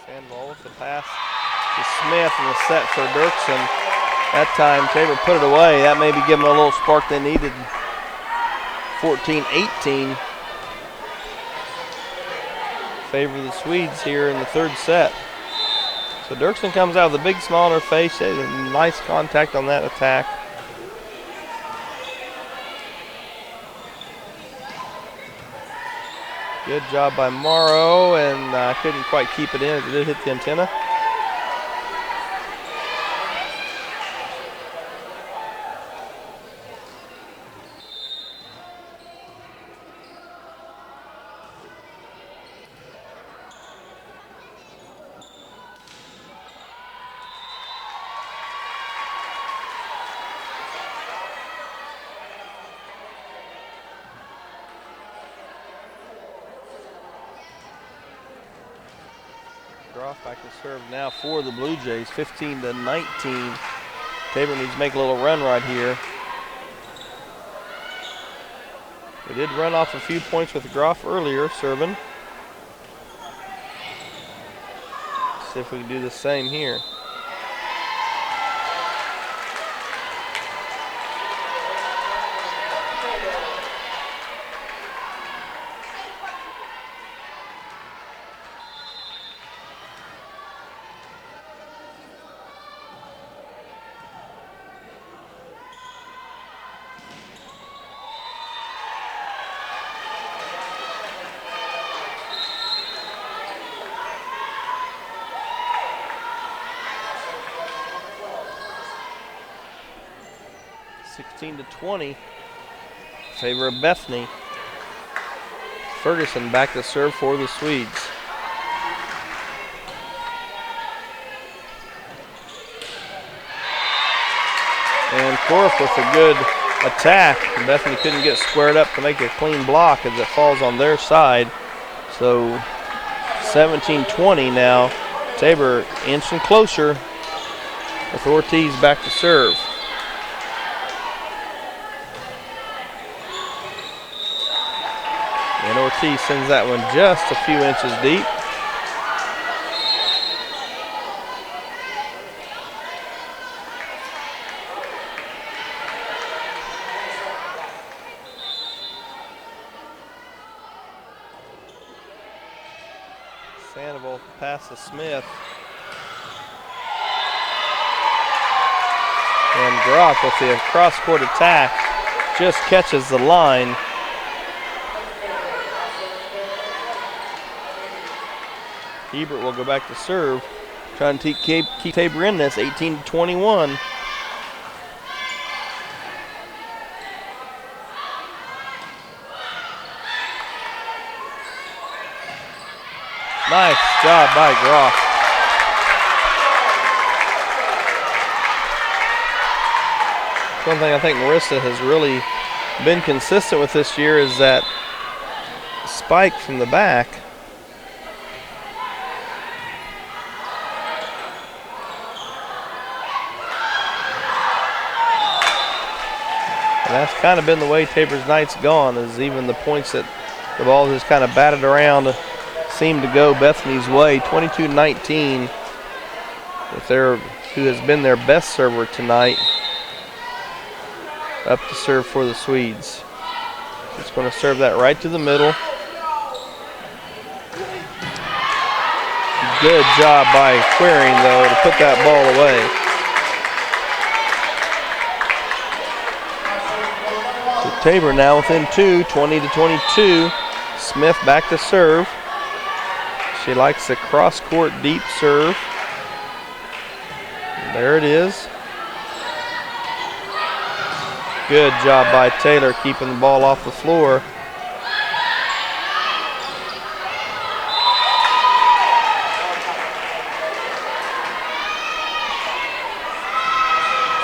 Sandoval with the pass to Smith and the set for Dirksen. That time Tabor put it away. That maybe give them a little spark they needed. 14-18. Favor the Swedes here in the third set. So Dirksen comes out with a big smile on her face. She had a nice contact on that attack. Good job by Morrow, and couldn't quite keep it in as it did hit the antenna. Groff back to serve now for the Blue Jays, 15-19. Tabor needs to make a little run right here. They did run off a few points with Groff earlier, serving. See if we can do the same here. (16-20) favor of Bethany. Ferguson back to serve for the Swedes. And Korf with a good attack. Bethany couldn't get squared up to make a clean block as it falls on their side. So 17-20 now. Tabor inching closer with Ortiz back to serve. And Ortiz sends that one just a few inches deep. Sandoval pass to Smith. And Groff with the cross-court attack just catches the line. Hebert will go back to serve, trying to keep Tabor in this, 18-21. Nice job by Groff. One thing I think Marissa has really been consistent with this year is that spike from the back. And that's kind of been the way Tabor's night's gone, is even the points that the ball has kind of batted around seem to go Bethany's way. 22-19 with who has been their best server tonight up to serve for the Swedes. Just going to serve that right to the middle. Good job by Queering, though, to put that ball away. Tabor now within 2, 20-22. Smith back to serve. She likes the cross-court deep serve. There it is. Good job by Taylor keeping the ball off the floor.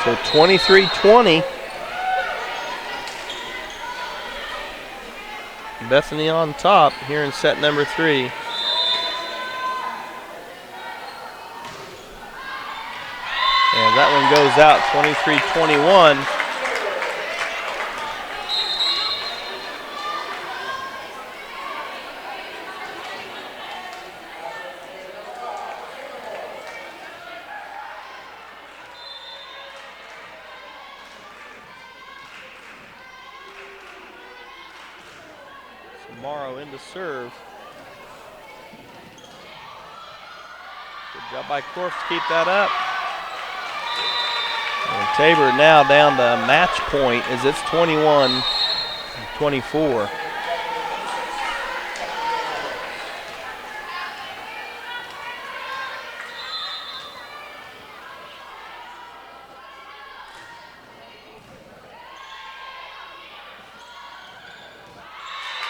So 23-20. Bethany on top here in set number 3. And that one goes out 23-21. Morrow in to serve. Good job by Korf to keep that up. And Tabor now down to match point as it's 21-24.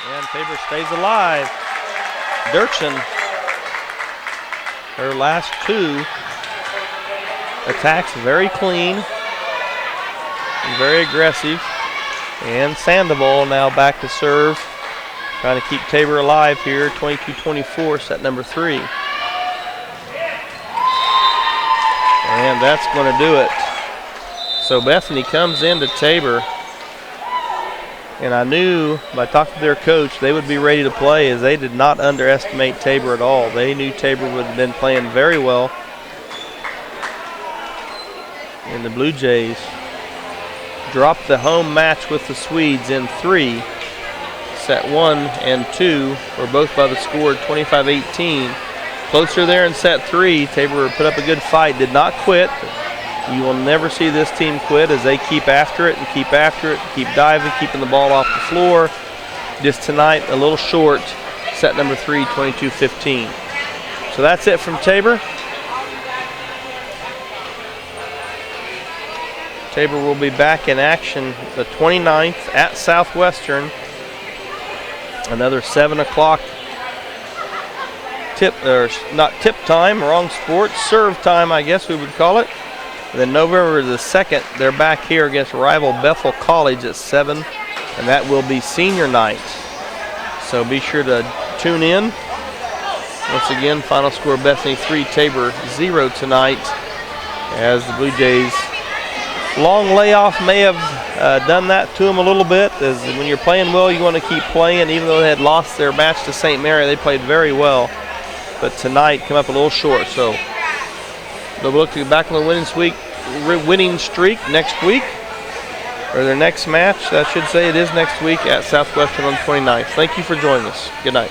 And Tabor stays alive. Dirksen, her last 2 attacks very clean and very aggressive. And Sandoval now back to serve, trying to keep Tabor alive here, 22-24, set number 3. And that's going to do it. So Bethany comes into Tabor. And I knew by talking to their coach they would be ready to play, as they did not underestimate Tabor at all. They knew Tabor would have been playing very well. And the Blue Jays dropped the home match with the Swedes in 3. Set 1 and 2 were both by the score 25-18. Closer there in set 3, Tabor put up a good fight, did not quit. You will never see this team quit as they keep after it and keep after it, keep diving, keeping the ball off the floor. Just tonight, a little short, set number 3, 22-15. So that's it from Tabor. Tabor will be back in action the 29th at Southwestern. Another 7 o'clock tip, or not tip time, wrong sport, serve time I guess we would call it. And then November the 2nd, they're back here against rival Bethel College at 7, and that will be senior night. So be sure to tune in. Once again, final score Bethany 3, Tabor 0 tonight, as the Blue Jays' long layoff may have done that to them a little bit. As when you're playing well, you want to keep playing. Even though they had lost their match to St. Mary, they played very well. But tonight come up a little short. So they'll look to get back on the winning streak next week, or their next match. I should say it is next week at Southwestern on the 29th. Thank you for joining us. Good night.